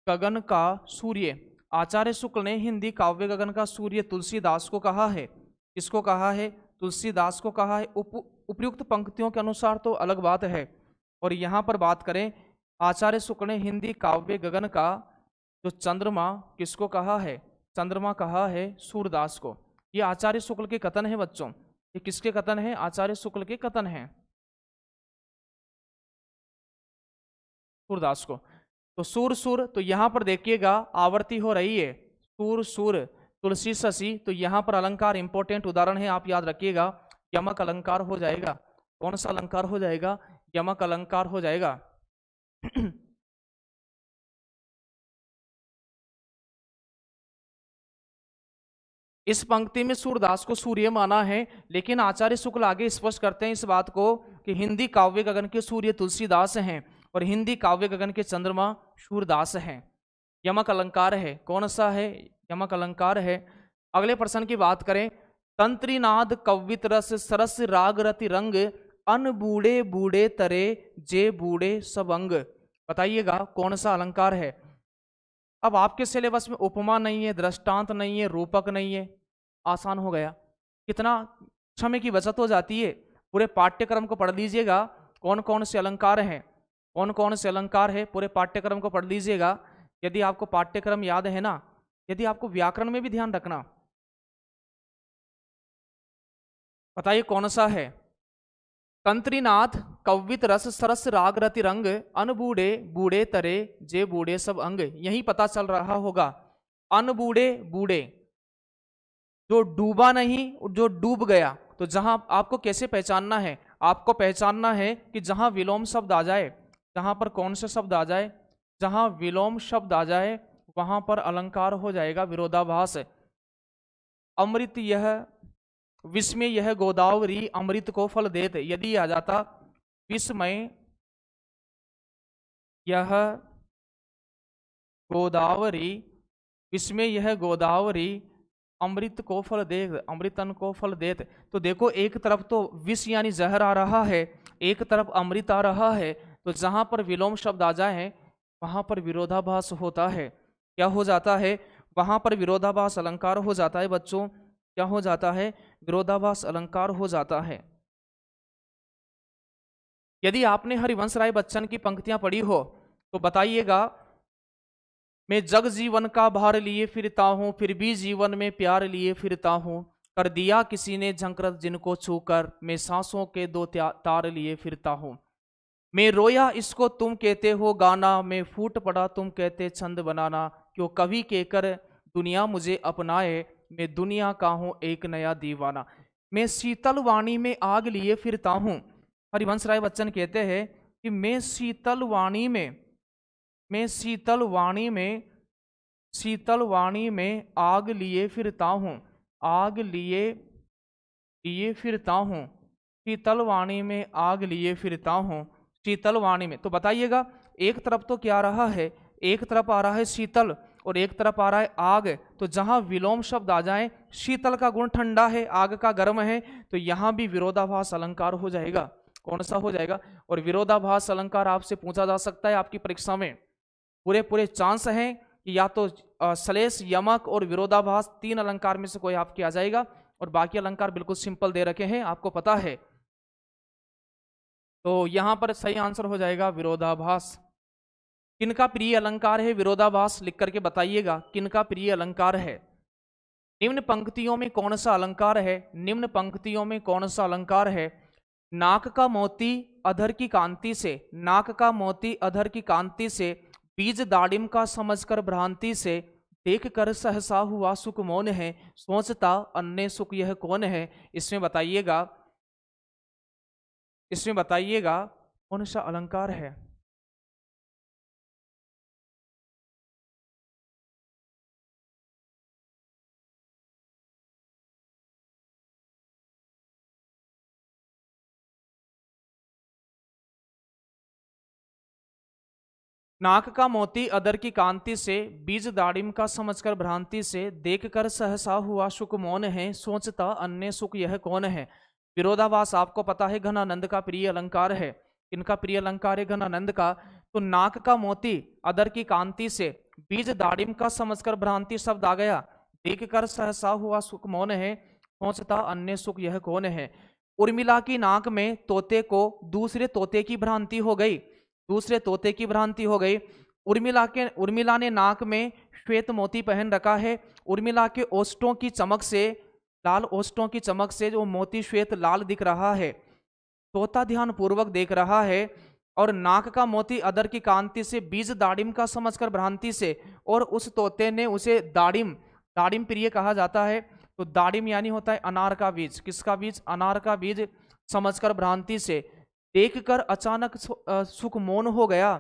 गगन का सूर्य, आचार्य शुक्ल ने हिंदी काव्य गगन का सूर्य तुलसीदास को कहा है। किसको कहा है? तुलसीदास को कहा है। उपयुक्त पंक्तियों के अनुसार तो अलग बात है। और यहां पर बात करें, आचार्य शुक्ल ने हिंदी काव्य गगन का जो चंद्रमा किसको कहा है? चंद्रमा कहा है सूरदास को। ये आचार्य शुक्ल के कथन है बच्चों। ये किसके कथन है? आचार्य शुक्ल के कथन है, सूरदास को। तो सूर सूर, तो यहां पर देखिएगा आवर्ती हो रही है, सूर सूर तुलसी शशि, तो यहां पर अलंकार इंपॉर्टेंट उदाहरण है, आप याद रखिएगा। यमक अलंकार हो जाएगा। कौन सा अलंकार हो जाएगा? यमक अलंकार हो जाएगा। इस पंक्ति में सूरदास को सूर्य माना है, लेकिन आचार्य शुक्ल आगे स्पष्ट करते हैं इस बात को कि हिंदी काव्य गगन के सूर्य तुलसीदास हैं और हिंदी काव्य गगन के चंद्रमा सूरदास हैं। यमक अलंकार है। कौन सा है? यमक अलंकार है। अगले प्रश्न की बात करें, तंत्रीनाद कवित रस सरस राग रति रंग अन बूढ़े बूढ़े तरे जे बूढ़े सब अंग। बताइएगा कौन सा अलंकार है? अब आपके सिलेबस में उपमा नहीं है, दृष्टांत नहीं है, रूपक नहीं है, आसान हो गया। कितना समय की बचत हो जाती है। पूरे पाठ्यक्रम को पढ़ लीजिएगा, कौन कौन से अलंकार हैं, कौन कौन से अलंकार है, पूरे पाठ्यक्रम को पढ़ लीजिएगा। यदि आपको पाठ्यक्रम याद है ना, यदि आपको व्याकरण में भी ध्यान रखना, बताइए कौन सा है? तंत्रीनाथ कवित रस सरस राग रति रंग अनबूढ़े बूढ़े तरे जे बूढ़े सब अंग। यही पता चल रहा होगा। अनबूढ़े बूढ़े, जो डूबा नहीं, जो डूब गया। तो जहां आपको कैसे पहचानना है? आपको पहचानना है कि जहां विलोम शब्द आ जाए, जहां पर कौन से शब्द आ जाए? जहां विलोम शब्द आ जाए वहां पर अलंकार हो जाएगा विरोधाभास। अमृत यह विस्मय यह गोदावरी अमृत को फल देत। यदि आ जाता विस्मय यह गोदावरी, विस्मय यह गोदावरी अमृत को फल देत, अमृतन को फल देत। तो देखो एक तरफ तो विष यानी जहर आ रहा है, एक तरफ अमृत आ रहा है, तो जहां पर विलोम शब्द आ जाए वहां पर विरोधाभास होता है। क्या हो जाता है? वहां पर विरोधाभास अलंकार हो जाता है बच्चों। क्या हो जाता है? विरोधाभास अलंकार हो जाता है। यदि आपने हरिवंश राय बच्चन की पंक्तियां पढ़ी हो तो बताइएगा, मैं जग जीवन का भार लिए फिरता हूं, फिर भी जीवन में प्यार लिए फिरता हूं, कर दिया किसी ने झंकृत जिनको छूकर, मैं सांसों के दो तार लिए फिरता हूं। मैं रोया इसको तुम कहते हो गाना, मैं फूट पड़ा तुम कहते छंद बनाना, क्यों कवि कहकर दुनिया मुझे अपनाए, मैं दुनिया का हूं एक नया दीवाना। मैं शीतल वाणी में आग लिए फिरता हूं। हरिवंश राय बच्चन कहते हैं कि मैं शीतल वाणी में आग लिए फिरता हूं, आग लिए फिरता हूं, शीतल वाणी में आग लिए फिरता हूं, शीतल वाणी में। तो बताइएगा एक तरफ तो क्या आ रहा है, एक तरफ आ रहा है शीतल और एक तरफ आ रहा है आग। तो जहां विलोम शब्द आ जाए, शीतल का गुण ठंडा है, आग का गर्म है, तो यहां भी विरोधाभास अलंकार हो जाएगा। कौन सा हो जाएगा? और विरोधाभास अलंकार आपसे पूछा जा सकता है आपकी परीक्षा में। पूरे चांस हैं कि या तो श्लेष, यमक और विरोधाभास, तीन अलंकार में से कोई आपके आ जाएगा, और बाकी अलंकार बिल्कुल सिंपल दे रखे हैं, आपको पता है। तो यहां पर सही आंसर हो जाएगा विरोधाभास। किनका प्रिय अलंकार है विरोधाभास? लिख करके बताइएगा किनका प्रिय अलंकार है। निम्न पंक्तियों में कौन सा अलंकार है? निम्न पंक्तियों में कौन सा अलंकार है? नाक का मोती अधर की कांति से, नाक का मोती अधर की कांति से, बीज दाड़िम का समझकर भ्रांति से, देख कर सहसा हुआ सुख मौन है, सोचता अन्य सुख यह कौन है। इसमें बताइएगा, इसमें बताइएगा कौन सा अलंकार है। नाक का मोती अदर की कांति से, बीज दाड़िम का समझकर भ्रांति से, देख कर सहसा हुआ सुख मौन है, सोचता अन्य सुख यह कौन है। विरोधाभास आपको पता है घनानंद का प्रिय अलंकार है। किनका प्रिय अलंकार है? घनानंद का। तो नाक का मोती अदर की कांति से, बीज दाड़िम का समझकर भ्रांति शब्द आ गया, देख कर सहसा हुआ सुख मौन है, सोचता अन्य सुख यह कौन है। उर्मिला की नाक में तोते को दूसरे तोते की भ्रांति हो गई, दूसरे तोते की भ्रांति हो गई। उर्मिला ने नाक में श्वेत मोती पहन रखा है, उर्मिला के ओष्ठों की चमक से, लाल ओष्ठों की चमक से जो मोती श्वेत लाल दिख रहा है, तोता ध्यान पूर्वक देख रहा है। और नाक का मोती अदर की कांति से, बीज दाड़िम का समझकर भ्रांति से, और उस तोते ने उसे दाड़िम, दाड़िम प्रिय कहा जाता है। तो दाड़िम यानी होता है अनार का बीज। किसका बीज? अनार का बीज। समझकर भ्रांति से, देखकर अचानक सुख मौन हो गया,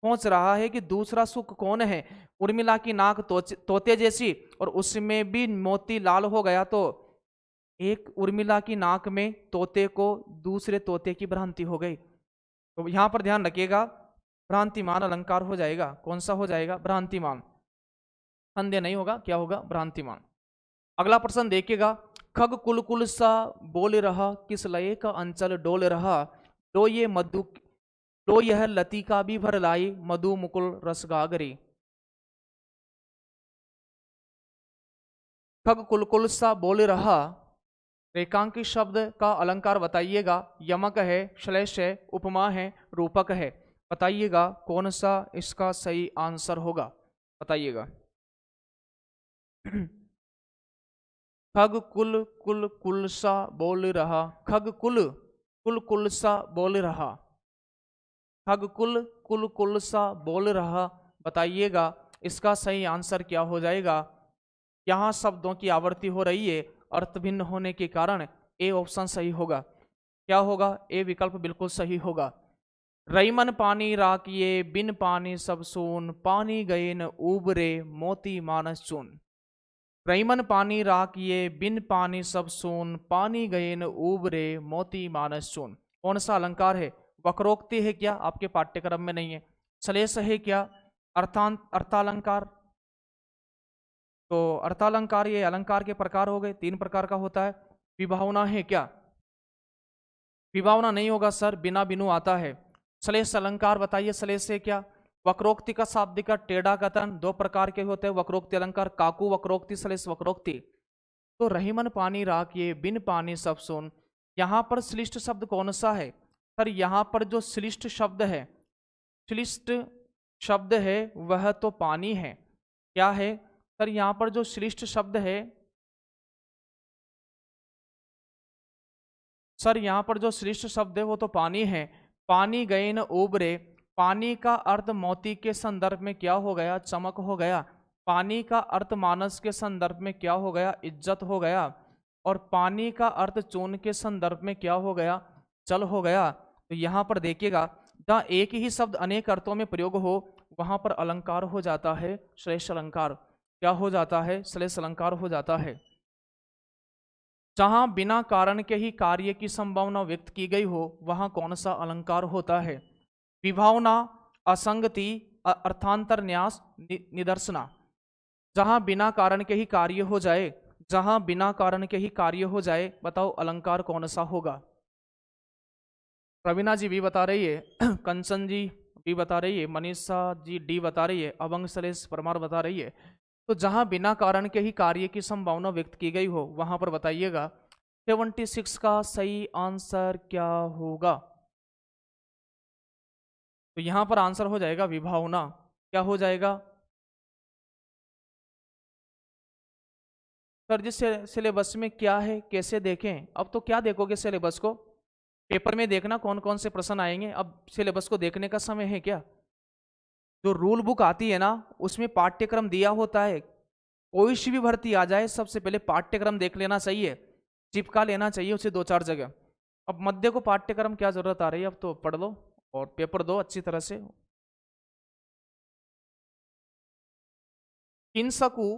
सोच रहा है कि दूसरा सुख कौन है। उर्मिला की नाक तोते जैसी और उसमें भी मोती लाल हो गया, तो एक उर्मिला की नाक में तोते को दूसरे तोते की भ्रांति हो गई। तो यहां पर ध्यान रखिएगा भ्रांतिमान अलंकार हो जाएगा। कौन सा हो जाएगा? भ्रांतिमान। संदेह नहीं होगा, क्या होगा? भ्रांतिमान। अगला प्रश्न देखिएगा। खग कुल कुल सा बोल रहा, किस लय का अंचल डोल रहा, लो ये मधु, लो यह लतिका भी भर लाई, मधु मुकुल रस गागरी। खग कुल कुल सा बोल रहा, रेखांकित शब्द का अलंकार बताइएगा। यमक है, श्लेष है, उपमा है, रूपक है। बताइएगा कौन सा इसका सही आंसर होगा, बताइएगा। खग कुल कुल कुल सा बोल रहा, खग कुल कुल कुल सा बोल रहा, खग कुल कुल कुल सा बोल रहा। बताइएगा इसका सही आंसर क्या हो जाएगा। यहां शब्दों की आवृत्ति हो रही है, अर्थ भिन्न होने के कारण ए ऑप्शन सही होगा। क्या होगा? ए विकल्प बिल्कुल सही होगा। रईमन पानी राखिए, बिन पानी सब सून, पानी गए न उबरे, मोती मानस चून। रईमन पानी राख ये बिन पानी सब सून, पानी गए न उबरे मोती मानस चून। कौन सा अलंकार है? वक्रोक्ति है क्या? आपके पाठ्यक्रम में नहीं है। श्लेष है क्या? अर्थालंकार। तो अर्थालंकार ये अलंकार के प्रकार हो गए, 3 प्रकार का होता है। विभावना है क्या? विभावना नहीं होगा सर, बिना बिनु आता है। श्लेष अलंकार बताइए, श्लेष है क्या? वक्रोक्ति का शाब्दिक का टेढ़ा कथन 2 प्रकार के होते हैं वक्रोक्ति अलंकार, काकू वक्रोक्ति, श्लेष वक्रोक्ति। तो रहीमन पानी राखिए बिन पानी सब सुन, यहां पर श्लिष्ट शब्द कौन सा है? सर यहां पर जो श्लिष्ट शब्द है, श्लिष्ट शब्द है वह तो पानी है। क्या है सर? यहां पर जो श्लिष्ट शब्द है सर, यहां पर जो श्लिष्ट शब्द है वो तो पानी है। पानी गए न उबरे, पानी का अर्थ मोती के संदर्भ में क्या हो गया? चमक हो गया। पानी का अर्थ मानस के संदर्भ में क्या हो गया? इज्जत हो गया। और पानी का अर्थ चून के संदर्भ में क्या हो गया? जल हो गया। तो यहां पर देखिएगा, जहां एक ही शब्द अनेक अर्थों में प्रयोग हो वहां पर अलंकार हो जाता है श्लेष अलंकार। क्या हो जाता है? श्लेष अलंकार हो जाता है। जहां बिना कारण के ही कार्य की संभावना व्यक्त की गई हो वहां कौन सा अलंकार होता है? विभावना, असंगति, अर्थांतर न्यास, निदर्शना। जहां बिना कारण के ही कार्य हो जाए, जहां बिना कारण के ही कार्य हो जाए, बताओ अलंकार कौन सा होगा? रवीना जी भी बता रही है, कंचन जी भी बता रही है, मनीषा जी डी बता रही है, अभंग सलेश परमार बता रही है। तो जहां बिना कारण के ही कार्य की संभावना व्यक्त की गई हो वहां पर बताइएगा 76 का सही आंसर क्या होगा? तो यहां पर आंसर हो जाएगा विभावना। क्या हो जाएगा सर? जिस सिलेबस में क्या है कैसे देखें? अब तो क्या देखोगे सिलेबस को? पेपर में देखना कौन कौन से प्रश्न आएंगे, अब सिलेबस को देखने का समय है क्या? जो रूल बुक आती है ना उसमें पाठ्यक्रम दिया होता है। कोई सी भी भर्ती आ जाए सबसे पहले पाठ्यक्रम देख लेना चाहिए, चिपका लेना चाहिए उसे 2-4 जगह। अब मध्य को पाठ्यक्रम क्या जरूरत आ रही है? अब तो पढ़ लो और पेपर दो अच्छी तरह से। किंसकु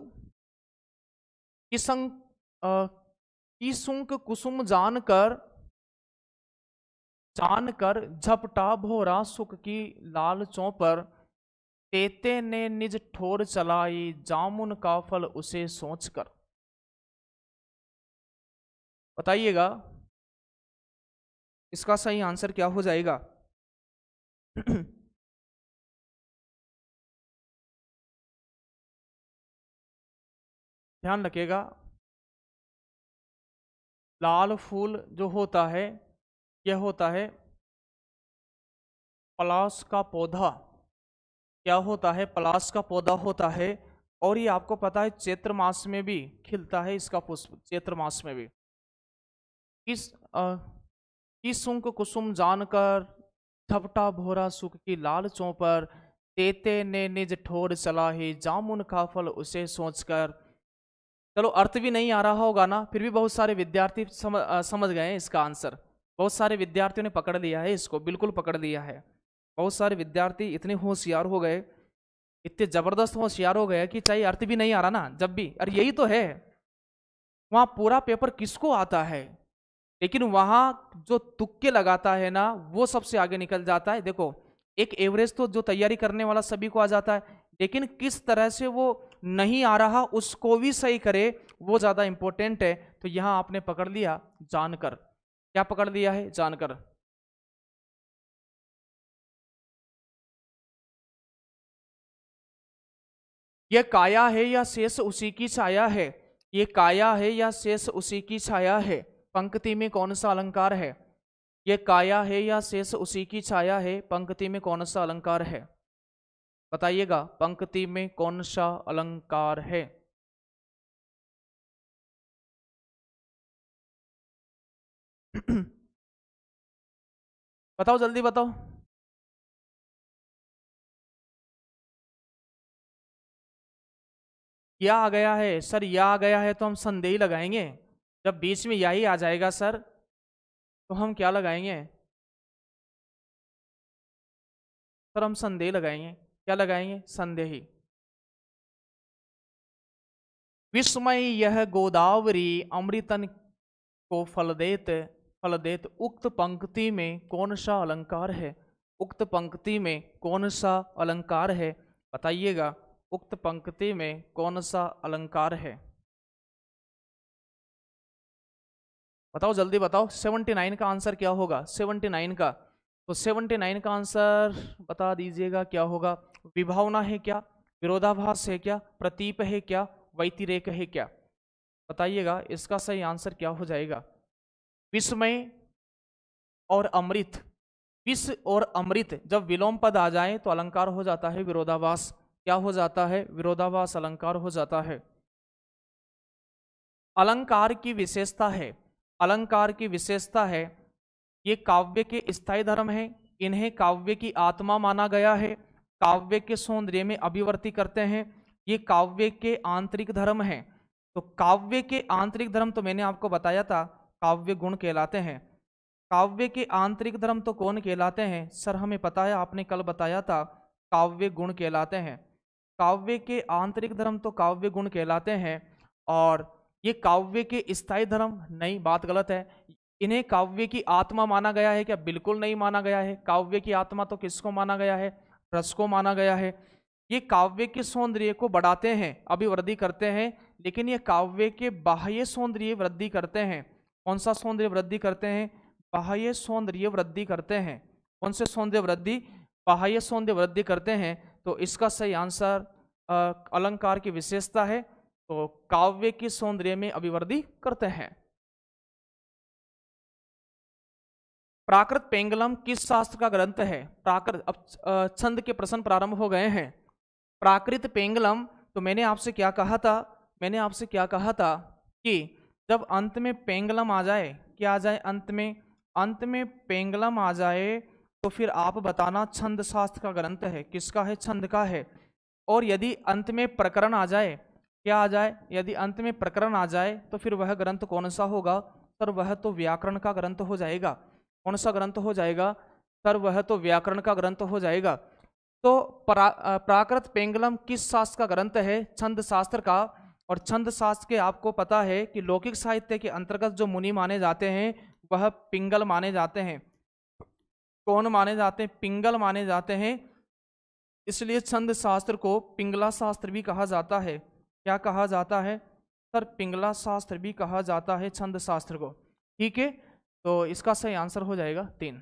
किसंग किसुंक कुसुम जानकर झपटा भोरा सुख की लालचों पर, तेते ने निज ठोर चलाई जामुन का फल उसे सोचकर। बताइएगा इसका सही आंसर क्या हो जाएगा? ध्यान रखिएगा, लाल फूल जो होता है यह होता है पलाश का पौधा। क्या होता है? पलाश का पौधा होता है। और ये आपको पता है चैत्र मास में भी खिलता है इसका पुष्प, चैत्र मास में भी। किस सुंक कुसुम जानकर झपटा भोरा सुख की लालचों पर, तेते ने निज ठोर चला ही जामुन का फल उसे सोचकर। चलो अर्थ भी नहीं आ रहा होगा ना, फिर भी बहुत सारे विद्यार्थी समझ गए हैं इसका आंसर। बहुत सारे विद्यार्थियों ने पकड़ लिया है इसको, बिल्कुल पकड़ लिया है। बहुत सारे विद्यार्थी इतने होशियार हो गए, इतने जबरदस्त होशियार हो गए कि चाहे अर्थ भी नहीं आ रहा ना जब भी, अरे यही तो है। वहां पूरा पेपर किसको आता है, लेकिन वहां जो तुक्के लगाता है ना वो सबसे आगे निकल जाता है। देखो एक एवरेज तो जो तैयारी करने वाला सभी को आ जाता है, लेकिन किस तरह से वो नहीं आ रहा उसको भी सही करे वो ज्यादा इंपॉर्टेंट है। तो यहां आपने पकड़ लिया जानकर। क्या पकड़ लिया है? जानकर। यह काया है या शेष उसी की छाया है? ये काया है या शेष उसी की छाया है? पंक्ति में कौन सा अलंकार है? ये काया है या शेष उसी की छाया है? पंक्ति में कौन सा अलंकार है? बताइएगा पंक्ति में कौन सा अलंकार है? बताओ जल्दी बताओ। या आ गया है सर, या आ गया है तो हम संदेही लगाएंगे। जब बीच में या ही आ जाएगा सर तो हम क्या लगाएंगे? सर हम संदेह लगाएंगे। क्या लगाएंगे? संदेही। विस्मय यह गोदावरी अमृतन को फल देत उक्त पंक्ति में कौन सा अलंकार है? उक्त पंक्ति में कौन सा अलंकार है? बताइएगा, उक्त पंक्ति में कौन सा अलंकार है? बताओ, जल्दी बताओ। 79 का आंसर क्या होगा? 79 का, तो 79 का आंसर बता दीजिएगा क्या होगा? विभावना है क्या, विरोधाभास है क्या, प्रतीप है क्या, वैतिरेक है क्या? बताइएगा इसका सही आंसर क्या हो जाएगा। विस्मय और अमृत, विष और अमृत जब विलोम पद आ जाए तो अलंकार हो जाता है विरोधाभास। क्या हो जाता है? विरोधाभास अलंकार हो जाता है। अलंकार की विशेषता है, अलंकार की विशेषता है ये काव्य के स्थायी धर्म है, इन्हें काव्य की आत्मा माना गया है, काव्य के सौंदर्य में अभिवर्ती करते हैं, ये काव्य के आंतरिक धर्म है। तो काव्य के आंतरिक धर्म तो मैंने आपको बताया था काव्य गुण कहलाते हैं। काव्य के आंतरिक धर्म तो कौन कहलाते हैं? सर हमें पता है, आपने कल बताया था काव्य गुण कहलाते हैं। काव्य के आंतरिक धर्म तो काव्य गुण कहलाते हैं। और ये काव्य के स्थायी धर्म नहीं, बात गलत है। इन्हें काव्य की आत्मा माना गया है क्या? बिल्कुल नहीं माना गया है। काव्य की आत्मा तो किसको माना गया है? रस को माना गया है। ये काव्य के सौंदर्य को बढ़ाते हैं, अभिवृद्धि करते हैं, लेकिन ये काव्य के बाह्य सौंदर्य वृद्धि करते हैं। कौन सा सौंदर्य वृद्धि करते हैं? बाह्य सौंदर्य वृद्धि करते हैं। कौन से सौंदर्य वृद्धि? बाह्य सौंदर्य वृद्धि करते हैं। तो इसका सही आंसर अलंकार की विशेषता है, तो काव्य के सौंदर्य में अभिवृद्धि करते हैं। प्राकृत पेंगलम किस शास्त्र का ग्रंथ है? प्राकृत, अब छंद के प्रश्न प्रारंभ हो गए हैं। प्राकृत पेंगलम, तो मैंने आपसे क्या कहा था? मैंने आपसे क्या कहा था कि जब अंत में पेंगलम आ जाए, क्या आ जाए? अंत में पेंगलम आ जाए तो फिर आप बताना छंद शास्त्र का ग्रंथ है। किसका है? छंद का है। और यदि अंत में प्रकरण आ जाए, क्या आ जाए? यदि अंत में प्रकरण आ जाए तो फिर वह ग्रंथ कौन सा होगा? सर वह तो व्याकरण का ग्रंथ हो जाएगा। कौन सा ग्रंथ हो जाएगा? सर वह तो व्याकरण का ग्रंथ हो जाएगा। तो प्राकृत पेंगलम किस शास्त्र का ग्रंथ है? छंद शास्त्र का। और छंद शास्त्र के आपको पता है कि लौकिक साहित्य के अंतर्गत जो मुनि माने जाते हैं वह पिंगल माने जाते हैं। कौन माने जाते हैं? पिंगल माने जाते हैं। इसलिए छंद शास्त्र को पिंगला शास्त्र भी कहा जाता है। क्या कहा जाता है? सर पिंगला शास्त्र भी कहा जाता है छंद शास्त्र को। ठीक है, तो इसका सही आंसर हो जाएगा 3।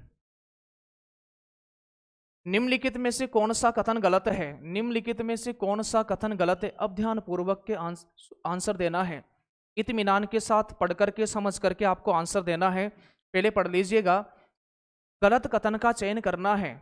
निम्नलिखित में से कौन सा कथन गलत है? निम्नलिखित में से कौन सा कथन गलत है? अब ध्यान पूर्वक के आंसर देना है। इत्मीनान के साथ पढ़ करके समझ करके आपको आंसर देना है। पहले पढ़ लीजिएगा। गलत कथन का चयन करना है।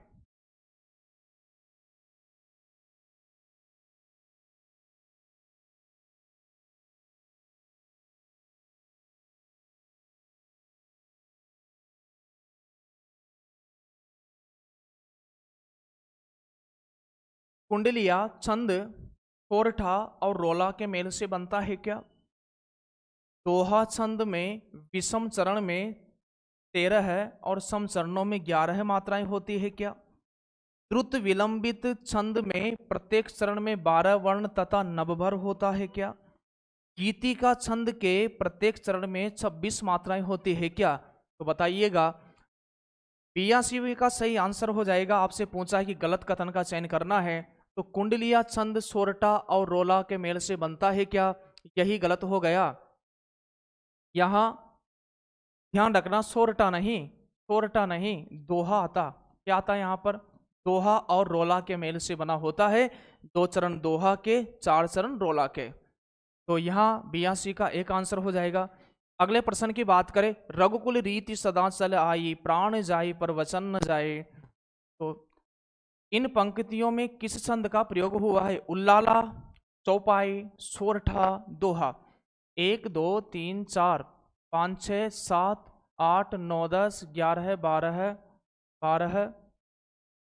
कुंडलिया छंद सोरठा और रोला के मेल से बनता है क्या? दोहा छंद में विषम चरण में 13 है और सम चरणों में 11 मात्राएं होती है क्या? द्रुत विलंबित छंद में प्रत्येक चरण में 12 वर्ण तथा नवभर होता है क्या? गीति का छंद के प्रत्येक चरण में 26 मात्राएं होती है क्या? तो बताइएगा। 82 का सही आंसर हो जाएगा। आपसे पूछा है कि गलत कथन का चयन करना है, तो कुंडलिया छंद सोरठा और रोला के मेल से बनता है क्या? यही गलत हो गया। यहां ध्यान रखना, सोरठा नहीं, दोहा आता। क्या आता है यहाँ पर? दोहा और रोला के मेल से बना होता है। 2 चरण दोहा के, 4 चरण रोला के। तो यहाँ 82 का एक आंसर हो जाएगा। अगले प्रश्न की बात करें। रघुकुल रीति सदा चल आई, प्राण जाए पर वचन न जाए। तो इन पंक्तियों में किस छंद का प्रयोग हुआ है? उल्लाला, चौपाई, सोरठा, दोहा। 1 2 3 4 5 6 7 8 9 10 11 12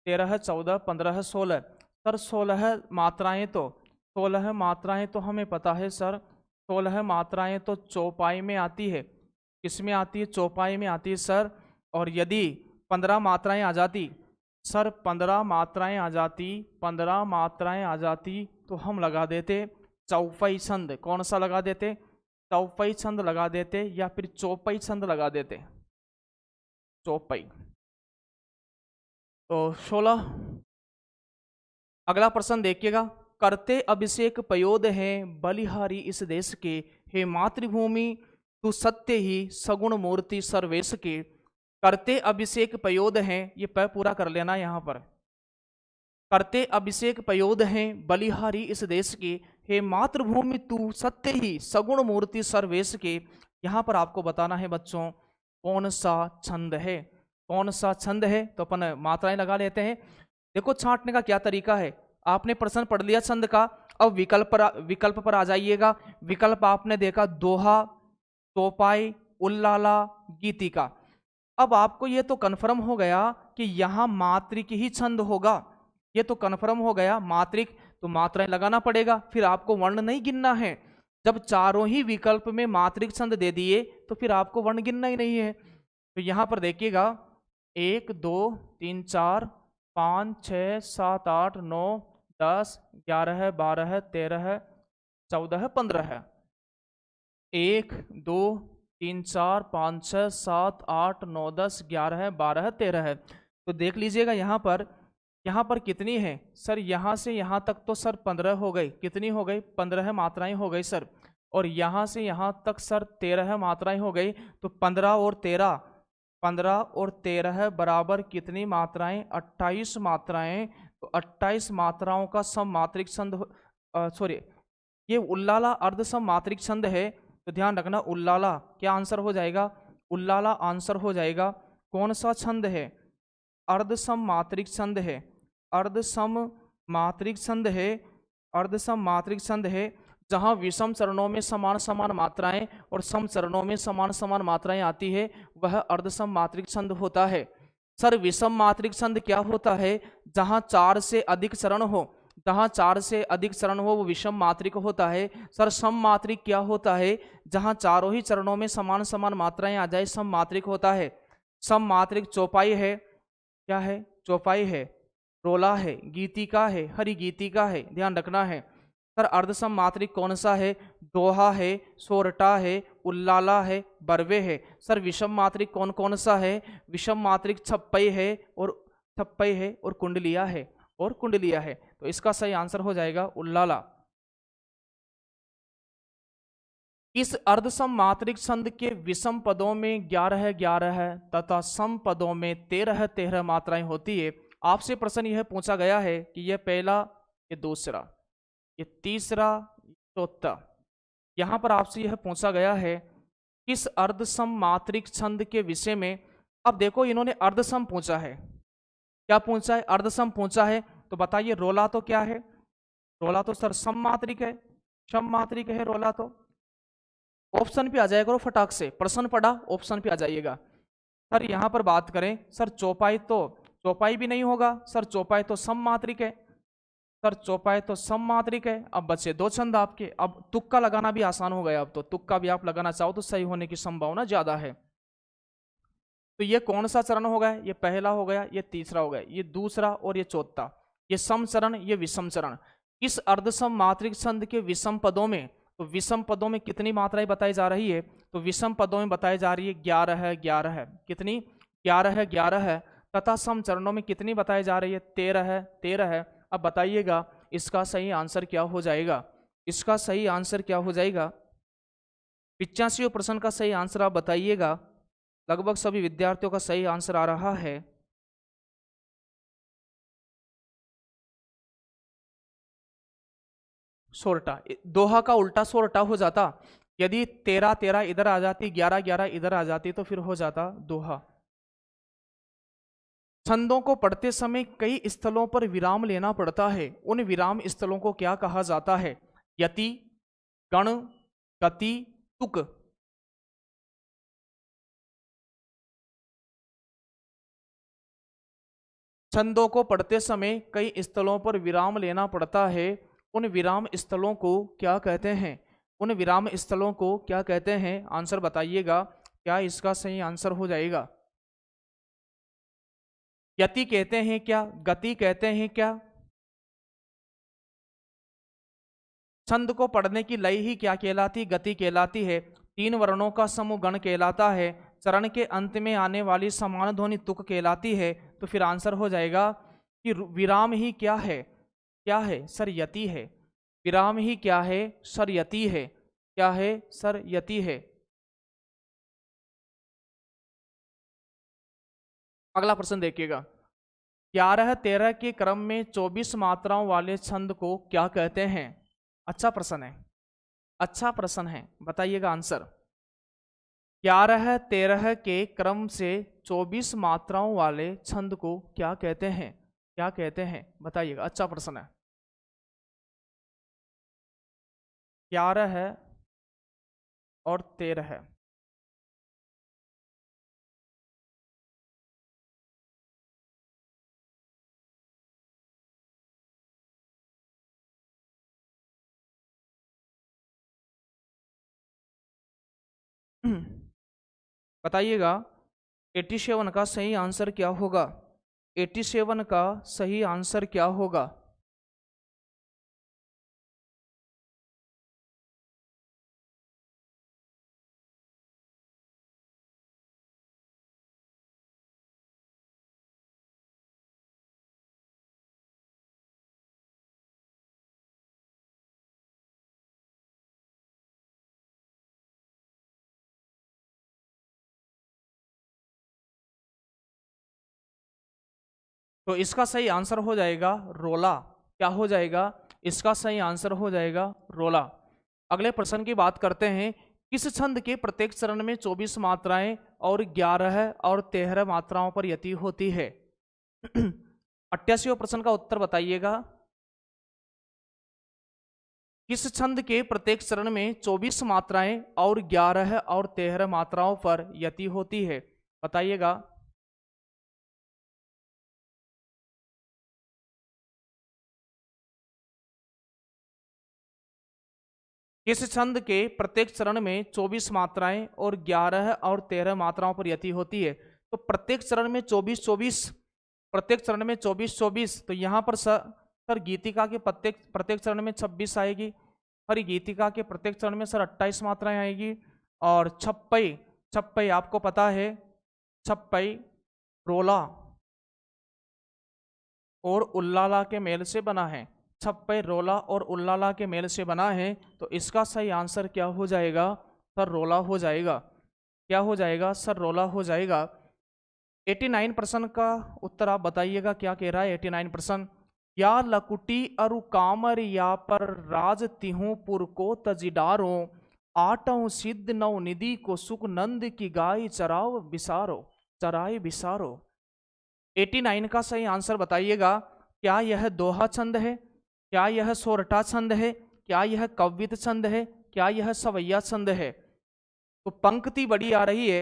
13 14 15 16। सर 16 मात्राएं तो 16 मात्राएं तो हमें पता है सर। 16 मात्राएं तो चौपाई में आती है। किस में आती है? चौपाई में आती है सर। और यदि 15 मात्राएं आ जाती सर, 15 मात्राएं आ जाती तो हम लगा देते चौपाई छंद, कौन सा लगा देते, चौपाई छंद लगा देते या फिर चौपाई छंद लगा देते, चौपाई। तो 16 अगला प्रश्न देखिएगा, करते अभिषेक पयोद हैं बलिहारी इस देश के, हे मातृभूमि तू सत्य ही सगुण मूर्ति सर्वेश के। करते अभिषेक पयोद हैं, ये प पूरा कर लेना यहाँ पर, करते अभिषेक पयोद हैं बलिहारी इस देश के, हे मातृभूमि तू सत्य ही सगुण मूर्ति सर्वेश के। यहाँ पर आपको बताना है बच्चों कौन सा छंद है, कौन सा छंद है, तो अपन मात्राएं लगा लेते हैं। देखो छांटने का क्या तरीका है, आपने प्रश्न पढ़ लिया छंद का, अब विकल्प पर आ जाइएगा। विकल्प आपने देखा दोहा, चौपाई, उल्लाला, गीतिका। अब आपको ये तो कन्फर्म हो गया कि यहाँ मात्रिक ही छंद होगा, ये तो कन्फर्म हो गया मात्रिक, तो मात्राएं लगाना पड़ेगा, फिर आपको वर्ण नहीं गिनना है। जब चारों ही विकल्प में मात्रिक छंद दे दिए तो फिर आपको वर्ण गिनना ही नहीं है। तो यहाँ पर देखिएगा 1 2 3 4 5 6 7 8 9 10 11 12 13 14 15 है। 1 2 3 4 5 6 7 8 9 10 11 12 13 है। तो देख लीजिएगा यहाँ पर कितनी है सर, यहाँ से यहाँ तक तो सर 15 हो गई, कितनी हो गई 15 मात्राएं हो गई सर, और यहाँ से यहाँ तक सर 13 मात्राएं हो गई। तो 15 और 13 बराबर कितनी मात्राएं, 28 मात्राएं। तो 28 मात्राओं का सम मात्रिक छंद, सॉरी ये उल्लाला अर्ध सम मात्रिक छंद है। तो ध्यान रखना उल्लाला क्या आंसर हो जाएगा, उल्लाला आंसर हो जाएगा। कौन सा छंद है, अर्धसम मात्रिक छंद है, अर्धसम मात्रिक छंद है, अर्धसम मात्रिक छंद है। जहां विषम चरणों में समान समान मात्राएं और सम चरणों में समान समान मात्राएं आती है वह अर्धसम मात्रिक छंद होता है। सर विषम मात्रिक छंद क्या होता है, जहां 4 से अधिक चरण हो, जहां 4 से अधिक चरण हो वो विषम मात्रिक होता है। सर सम मात्रिक क्या होता है, जहां चारों ही चरणों में समान समान मात्राएं आ जाए सम मात्रिक होता है। सम मात्रिक चौपाई है, क्या है, चौपाई है, रोला है, गीतिका है, हरि गीतिका है, ध्यान रखना है। सर अर्धसम मात्रिक कौन सा है, दोहा है, सोरठा है, उल्लाला है, बरवे है। सर विषम मात्रिक कौन कौन सा है, विषम मात्रिक छप्पई है और कुंडलिया है, और कुंडलिया है। तो इसका सही आंसर हो जाएगा उल्लाला। इस अर्धसम मात्रिक छंद के विषम पदों में 11-11 तथा सम पदों में 13-13 मात्राएं होती है। आपसे प्रश्न यह पूछा गया है कि यह पहला, ये दूसरा, ये तीसरा, चौथा। यहां पर आपसे यह पूछा गया है किस अर्धसम मात्रिक छंद के विषय में। अब देखो इन्होंने अर्धसम पूछा है, क्या पूछा है, अर्धसम पूछा है। तो बताइए रोला तो क्या है, रोला तो सर सम मात्रिक है, सम मात्रिक है रोला। तो ऑप्शन पे आ जाएगा फटाक से, प्रश्न पढ़ा ऑप्शन पे आ जाइएगा। सर यहाँ पर बात करें सर चौपाई, तो चौपाई भी नहीं होगा सर, चौपाई तो सम मात्रिक है, सर चौपाई तो सम मात्रिक है। अब बचे 2 छंद आपके, अब तुक्का लगाना भी आसान हो गया, अब तो तुक्का भी आप लगाना चाहो तो सही होने की संभावना ज्यादा है। तो ये कौन सा चरण हो गया, ये पहला हो गया, ये तीसरा हो गया, ये दूसरा और ये चौथा, ये सम चरण, ये विषम चरण। इस अर्धसम मात्रिक छंद के विषम पदों में, तो विषम पदों में कितनी मात्राएं बताई जा रही है, तो विषम पदों में बताई जा रही है 11-11, कितनी 11-11, तथा सम चरणों में कितनी बताई जा रही है 13-13। अब बताइएगा इसका सही आंसर क्या हो जाएगा, इसका सही आंसर क्या हो जाएगा। 85 प्रश्न का सही आंसर आप बताइएगा। लगभग सभी विद्यार्थियों का सही आंसर आ रहा है सोरठा। दोहा का उल्टा सोरठा हो जाता, यदि 13-13 इधर आ जाती, 11-11 इधर आ जाती तो फिर हो जाता दोहा। छंदों को पढ़ते समय कई स्थलों पर विराम लेना पड़ता है, उन विराम स्थलों को क्या कहा जाता है, यति, गण, गति, तुक। छंदों को पढ़ते समय कई स्थलों पर विराम लेना पड़ता है, उन विराम स्थलों को क्या कहते हैं, उन विराम स्थलों को क्या कहते हैं, आंसर बताइएगा क्या इसका सही आंसर हो जाएगा। यति कहते हैं क्या, गति कहते हैं क्या, छंद को पढ़ने की लय ही क्या कहलाती? गति कहलाती है। 3 वर्णों का समूह गण कहलाता है। चरण के अंत में आने वाली समान ध्वनि तुक कहलाती है। तो फिर आंसर हो जाएगा कि विराम ही क्या है? क्या है सर? यति है। विराम ही क्या है सर? यति है। क्या है सर? यति है। अगला प्रश्न देखिएगा, 11-13 के क्रम में 24 मात्राओं वाले छंद को क्या कहते हैं? अच्छा प्रश्न है, अच्छा प्रश्न है, बताइएगा आंसर। 11-13 के क्रम से 24 मात्राओं वाले छंद को क्या कहते हैं? क्या कहते हैं बताइएगा, अच्छा प्रश्न है। 11 और 13। बताइएगा 87 का सही आंसर क्या होगा? 87 का सही आंसर क्या होगा? तो इसका सही आंसर हो जाएगा रोला। क्या हो जाएगा? इसका सही आंसर हो जाएगा रोला। अगले प्रश्न की बात करते हैं, किस छंद के प्रत्येक चरण में 24 मात्राएं और 11 और 13 मात्राओं पर यति होती है? 88वें प्रश्न का उत्तर बताइएगा। किस छंद के प्रत्येक चरण में 24 मात्राएं और 11 और 13 मात्राओं पर यति होती है? बताइएगा। किस छंद के प्रत्येक चरण में 24 मात्राएं और 11 और 13 मात्राओं पर यति होती है? तो प्रत्येक चरण में 24-24, प्रत्येक चरण में 24-24, तो यहाँ पर सर गीतिका के प्रत्येक प्रत्येक चरण में 26 आएगी, और गीतिका के प्रत्येक चरण में सर 28 मात्राएं आएगी। और छप्पई, छप्पई आपको पता है, छप्पई रोला और उल्लाला के मेल से बना है। छप्पई रोला और उल्लाला के मेल से बना है। तो इसका सही आंसर क्या हो जाएगा? सर रोला हो जाएगा। क्या हो जाएगा? सर रोला हो जाएगा। 89% का उत्तर आप बताइएगा, क्या कह रहा है 89%? या लकुटी अरु कामर या पर राज तिहुपुर को तजिडारो, आटों सिद्ध नौ निधि को सुख नंद की गाय चराव बिसारो, चराई बिसारो। 89 का सही आंसर बताइएगा। क्या यह दोहा छंद है? क्या यह सोरठा छंद है? क्या यह कवित छंद है? क्या यह सवैया छंद है? तो पंक्ति बड़ी आ रही है।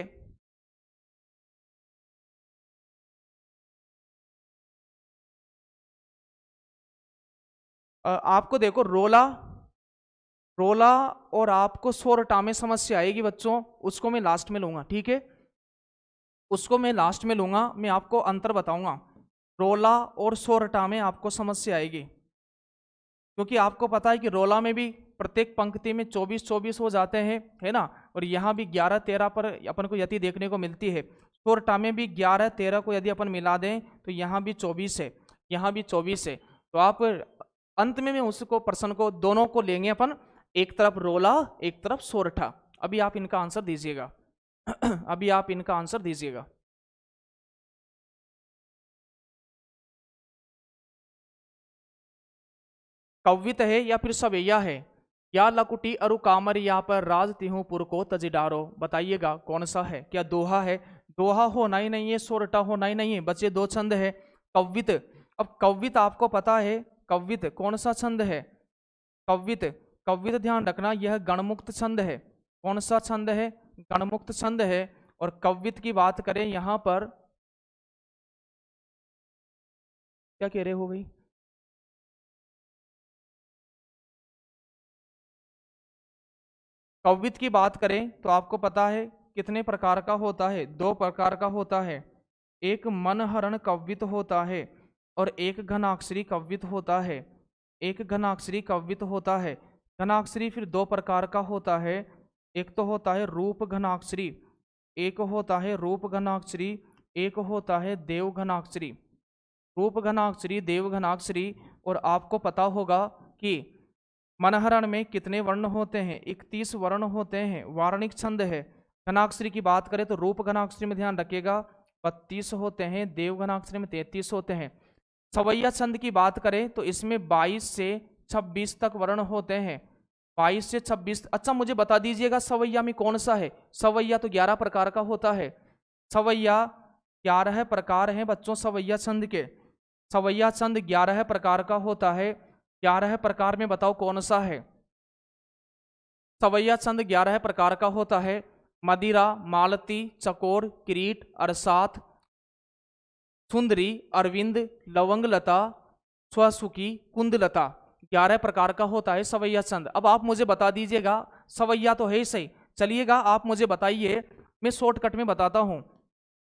आपको देखो रोला, रोला और आपको सोरठा में समस्या आएगी बच्चों, उसको मैं लास्ट में लूंगा, ठीक है? उसको मैं लास्ट में लूंगा, मैं आपको अंतर बताऊंगा। रोला और सोरठा में आपको समस्या आएगी, क्योंकि आपको पता है कि रोला में भी प्रत्येक पंक्ति में 24-24 हो जाते हैं, है ना? और यहाँ भी 11-13 पर अपन को यति देखने को मिलती है। सोरठा में भी 11-13 को यदि अपन मिला दें तो यहाँ भी 24 है, यहाँ भी 24 है। तो आप अंत में मैं उसको प्रश्न को दोनों को लेंगे अपन, एक तरफ रोला एक तरफ सोरठा। अभी आप इनका आंसर दीजिएगा। अभी आप इनका आंसर दीजिएगा। कवित है या फिर सवैया है? या लकुटी अरु कामर या पर राज तिहुपुर को तजिडारो, बताइएगा कौन सा है? क्या दोहा है? दोहा होना ही नहीं है, सोरठा होना ही नहीं है, बचे दो छंद है। कवित, अब कवित आपको पता है, कवित कौन सा छंद है? कवित, कवित ध्यान रखना यह गणमुक्त छंद है। कौन सा छंद है? गणमुक्त छंद है। और कवित की बात करें यहां पर, क्या कह रहे हो भाई? कवित की बात करें तो आपको पता है कितने प्रकार का होता है? 2 प्रकार का होता है। एक मनहरण कवित होता है और एक घनाक्षरी कवित होता है। एक घनाक्षरी कवित होता है। घनाक्षरी फिर दो प्रकार का होता है, एक तो होता है रूप घनाक्षरी, एक होता है रूप घनाक्षरी, एक होता है देव घनाक्षरी। रूप घनाक्षरी, देव घनाक्षरी। और आपको पता होगा कि मनहरण में कितने वर्ण होते हैं? 31 वर्ण होते हैं, वार्णिक छंद है। घनाक्षरी की बात करें तो रूप घनाक्षरी में ध्यान रखिएगा 32 होते हैं, देव घनाक्षरी में 33 होते हैं। सवैया छंद की बात करें तो इसमें 22 से 26 तक वर्ण होते हैं, 22 से 26। अच्छा मुझे बता दीजिएगा सवैया में कौन सा है? सवैया तो 11 प्रकार का होता है। सवैया 11 प्रकार हैं बच्चों सवैया छंद के। सवैया छंद 11 प्रकार का होता है। 11 प्रकार में बताओ कौन सा है? सवैया छंद 11 प्रकार का होता है। मदिरा, मालती, चकोर, किरीट, अरसात, सुंदरी, अरविंद, लवंगलता, स्वसुखी, कुंदलता। 11 प्रकार का होता है सवैया छंद। अब आप मुझे बता दीजिएगा, सवैया तो है ही सही, चलिएगा आप मुझे बताइए, मैं शॉर्टकट में बताता हूं।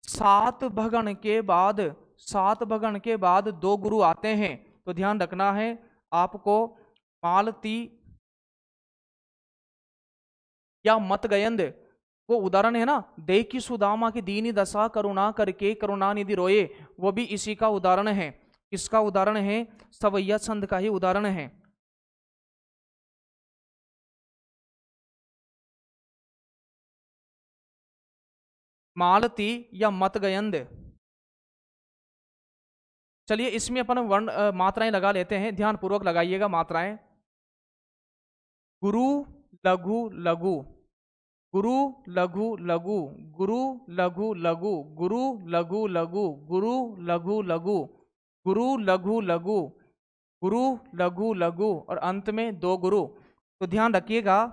7 भगण के बाद, 7 भगण के बाद 2 गुरु आते हैं, तो ध्यान रखना है आपको। मालती या मतगयंद वो उदाहरण है ना, देह की सुदामा की दीनी दशा करुणा करके करुणा निधि रोए, वो भी इसी का उदाहरण है। किसका उदाहरण है? सवैया छंद का ही उदाहरण है। मालती या मतगयंद। चलिए इसमें अपन वर्ण मात्राएं लगा लेते हैं, ध्यान पूर्वक लगाइएगा मात्राएं। गुरु लघु लघु, गुरु लघु लघु, गुरु लघु लघु, गुरु लघु लघु, गुरु लघु लघु, गुरु लघु लघु, गुरु लघु लघु, और अंत में 2 गुरु। तो ध्यान रखिएगा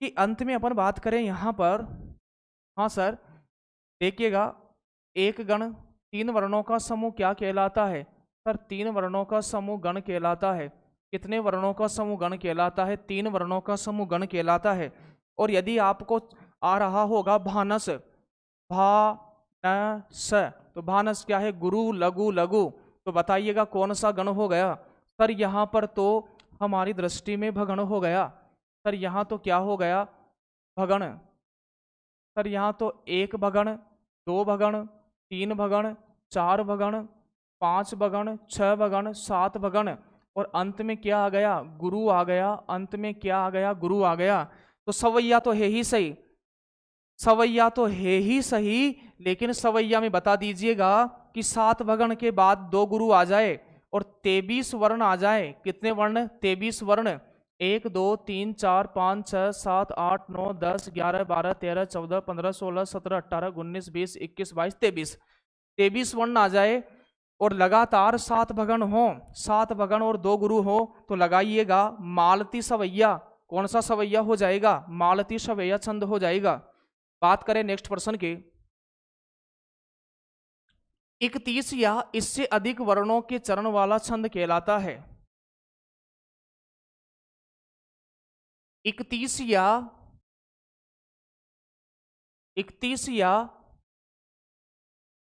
कि अंत में अपन बात करें यहाँ पर, हाँ सर देखिएगा, एक गण 3 वर्णों का समूह क्या कहलाता है? सर 3 वर्णों का समूह गण कहलाता है। कितने वर्णों का समूह गण कहलाता है? 3 वर्णों का समूह गण कहलाता है। और यदि आपको आ रहा होगा भानस, भानस, तो भानस क्या है? गुरु लघु लघु, तो बताइएगा कौन सा गण हो गया? सर यहाँ पर तो हमारी दृष्टि में भगण हो गया। सर यहाँ तो क्या हो गया? भगण। सर यहाँ तो 1 भगण, 2 भगण, 3 भगण, 4 भगण, 5 भगण, 6 भगण, 7 भगण, और अंत में क्या आ गया? गुरु आ गया। अंत में क्या आ गया? गुरु आ गया। तो सवैया तो है ही सही, सवैया तो है ही सही, लेकिन सवैया में बता दीजिएगा कि 7 भगण के बाद 2 गुरु आ जाए और 23 वर्ण आ जाए। कितने वर्ण? 23 वर्ण। 1 2 3 4 5 6 7 8 9 10 11 12 13 14 15 16 17 18 19 20 21 22 23, 23 वर्ण आ जाए और लगातार 7 भगण हो, 7 भगण और 2 गुरु हो, तो लगाइएगा मालती सवैया। कौन सा सवैया हो जाएगा? मालती सवैया छंद हो जाएगा। बात करें नेक्स्ट प्रश्न की। 31 या इससे अधिक वर्णों के चरण वाला छंद कहलाता है। 31 या 31 या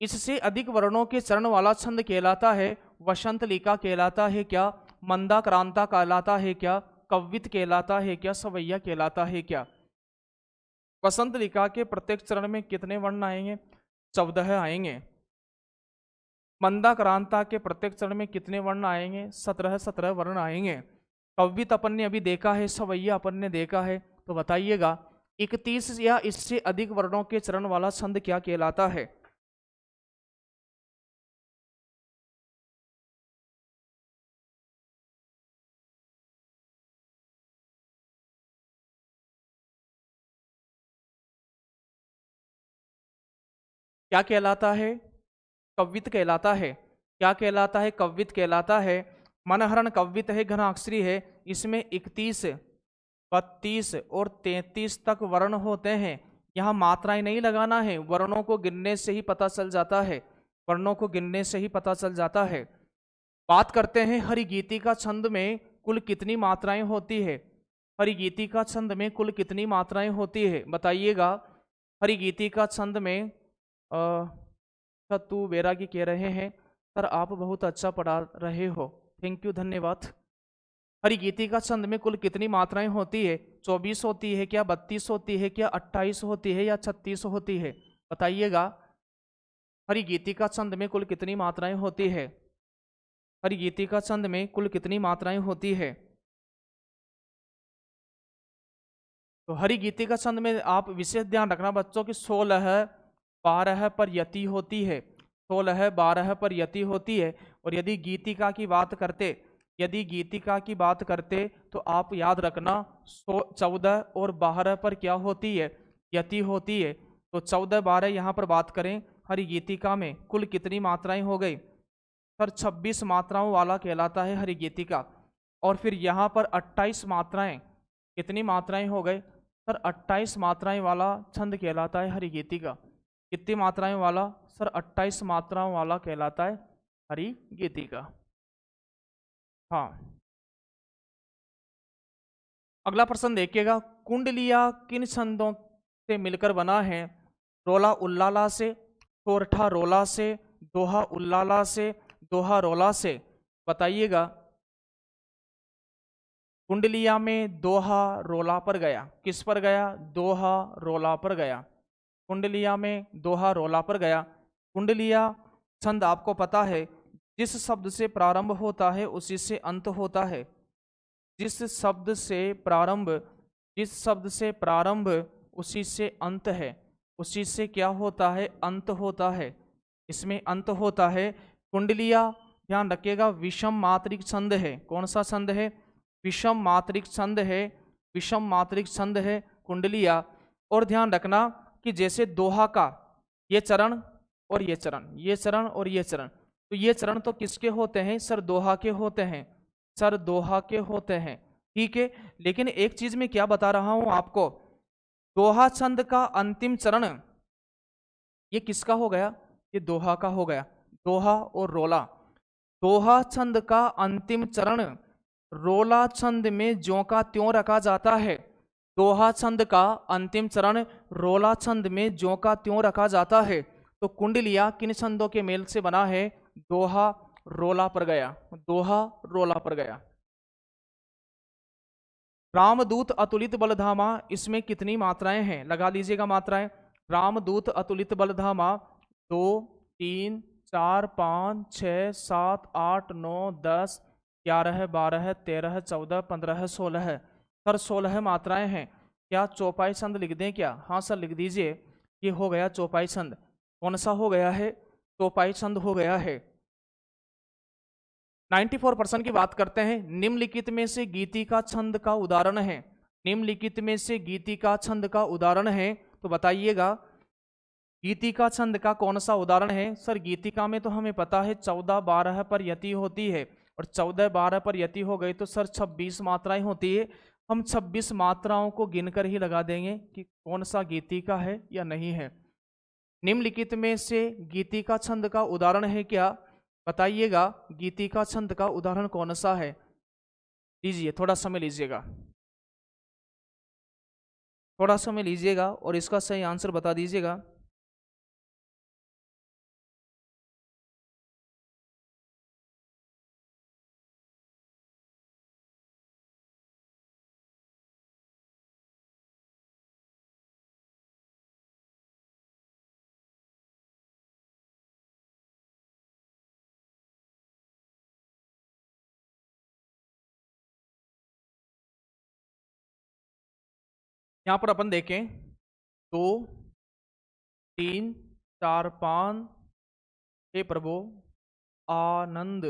इससे अधिक वर्णों के चरण वाला छंद कहलाता है। वसंत लिका कहलाता है क्या? मंदाक्रांता कहलाता है क्या? कवित कहलाता है क्या? सवैया कहलाता है क्या? वसंत लिका के प्रत्येक चरण में कितने वर्ण आएंगे? 14 आएंगे। मंदाक्रांता के प्रत्येक चरण में कितने वर्ण आएंगे? 17 वर्ण आएंगे। कवित अपन ने अभी देखा है, सवैया अपन ने देखा है, तो बताइएगा 31 या इससे अधिक वर्णों के चरण वाला छंद क्या कहलाता है? क्या कहलाता है? कवित कहलाता है। क्या कहलाता है? कवित कहलाता है। मनहरण कवित है, घनाक्षरी है। इसमें 31, 32 और 33 तक वर्ण होते हैं। यहाँ मात्राएं नहीं लगाना है, वर्णों को गिनने से ही पता चल जाता है, वर्णों को गिनने से ही पता चल जाता है। बात करते हैं हरिगीति का छंद में कुल कितनी मात्राएं होती है? हरिगीति का छंद में कुल कितनी मात्राएं होती है? बताइएगा। हरिगीति का छंद में तू बैरागी कह रहे हैं, सर आप बहुत अच्छा पढ़ा रहे हो, थैंक यू, धन्यवाद। हरिगीतिका छंद में कुल कितनी मात्राएं होती है? 24 होती है क्या, 32 होती है क्या, 28 होती है या 36 होती है? बताइएगा। हरिगीतिका छंद में कुल कितनी मात्राएं होती है? हरिगीतिका छंद में कुल कितनी मात्राएं होती है? तो हरिगीतिका छंद में आप विशेष ध्यान रखना बच्चों की 16 12 पर यति होती है, 16 12 पर यति होती है। और यदि गीतिका की बात करते, यदि गीतिका की बात करते तो आप याद रखना 14 और 12 पर क्या होती है? यति होती है। तो 14 12 यहाँ पर बात करें हरिगीतिका में कुल कितनी मात्राएं हो गई? सर 26 मात्राओं वाला कहलाता है हरिगीतिका। और फिर यहाँ पर 28 मात्राएं, कितनी मात्राएं हो गए? सर 28 मात्राएं वाला छंद कहलाता है हरिगीतिका। कितनी मात्राएं वाला? सर 28 मात्राओं वाला कहलाता है हरिगीतिका। हाँ, अगला प्रश्न देखिएगा, कुंडलिया किन छंदों से मिलकर बना है? रोला उल्लाला से, सोरठा रोला से, दोहा उल्लाला से, दोहा रोला से। बताइएगा। कुंडलिया में दोहा रोला पर गया, किस पर गया? दोहा रोला पर गया। कुंडलिया में दोहा रोला पर गया। कुंडलिया छंद आपको पता है जिस शब्द से प्रारंभ होता है उसी से अंत होता है। जिस शब्द से प्रारंभ, जिस शब्द से प्रारंभ उसी से अंत है, उसी से क्या होता है? अंत होता है। इसमें अंत होता है। कुंडलिया ध्यान रखिएगा विषम मात्रिक छंद है। कौन सा छंद है? विषम मात्रिक छंद है, विषम मात्रिक छंद है कुंडलिया। और ध्यान रखना कि जैसे दोहा का ये चरण और ये चरण, ये चरण और ये चरण, तो ये चरण तो किसके होते हैं? सर दोहा के होते हैं, सर दोहा के होते हैं। ठीक है, लेकिन एक चीज मैं क्या बता रहा हूं आपको, दोहा छंद का अंतिम चरण ये किसका हो गया? ये दोहा का हो गया। दोहा और रोला, दोहा छंद का अंतिम चरण रोला छंद में ज्यों का त्यों रखा जाता है। दोहा छंद का अंतिम चरण रोला छंद में ज्यों का त्यों रखा जाता है। तो कुंडलिया किन छंदों के मेल से बना है? दोहा रोला पर गया, दोहा रोला पर गया। रामदूत अतुलित बलधामा, इसमें कितनी मात्राएं हैं? लगा लीजिएगा मात्राएं। रामदूत अतुलित बलधामा 2 3 4 5 6 7 8 9 10 11 12 13 14 15 16। सर 16 मात्राएं हैं। क्या चौपाई छंद लिख दें क्या? हाँ सर लिख दीजिए। ये हो गया चौपाई छंद। कौन सा हो गया है? चौपाई छंद हो गया है। 94% की बात करते हैं। निम्नलिखित में से गीति का छंद का उदाहरण है, निम्नलिखित में से गीति का छंद का उदाहरण है। तो बताइएगा गीतिका छंद का कौन सा उदाहरण है? सर गीतिका में तो हमें पता है 14 12 पर यति होती है, और 14 12 पर यति हो गई तो सर 26 मात्राएं होती है। हम 26 मात्राओं को गिनकर ही लगा देंगे कि कौन सा गीतिका है या नहीं है। निम्नलिखित में से गीतिका छंद का उदाहरण है क्या? बताइएगा गीतिका छंद का उदाहरण कौन सा है? लीजिए थोड़ा समय लीजिएगा, थोड़ा समय लीजिएगा और इसका सही आंसर बता दीजिएगा। यहां पर अपन देखें 2 3 4 5, हे प्रभु आनंद,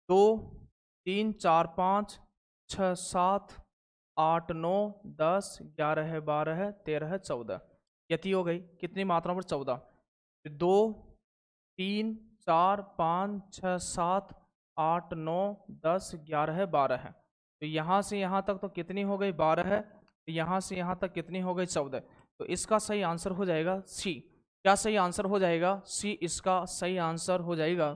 2 3 4 5 6 7 8 9 10 11 12 13 14। यति हो गई कितनी मात्रा पर? 14। 2 3 4 5 6 7 8 9 10 11 12। तो यहाँ से यहाँ तक तो कितनी हो गई? 12 है। यहाँ से यहाँ तक कितनी हो गई? 14। तो इसका सही आंसर हो जाएगा सी। क्या सही आंसर हो जाएगा? सी इसका सही आंसर हो जाएगा।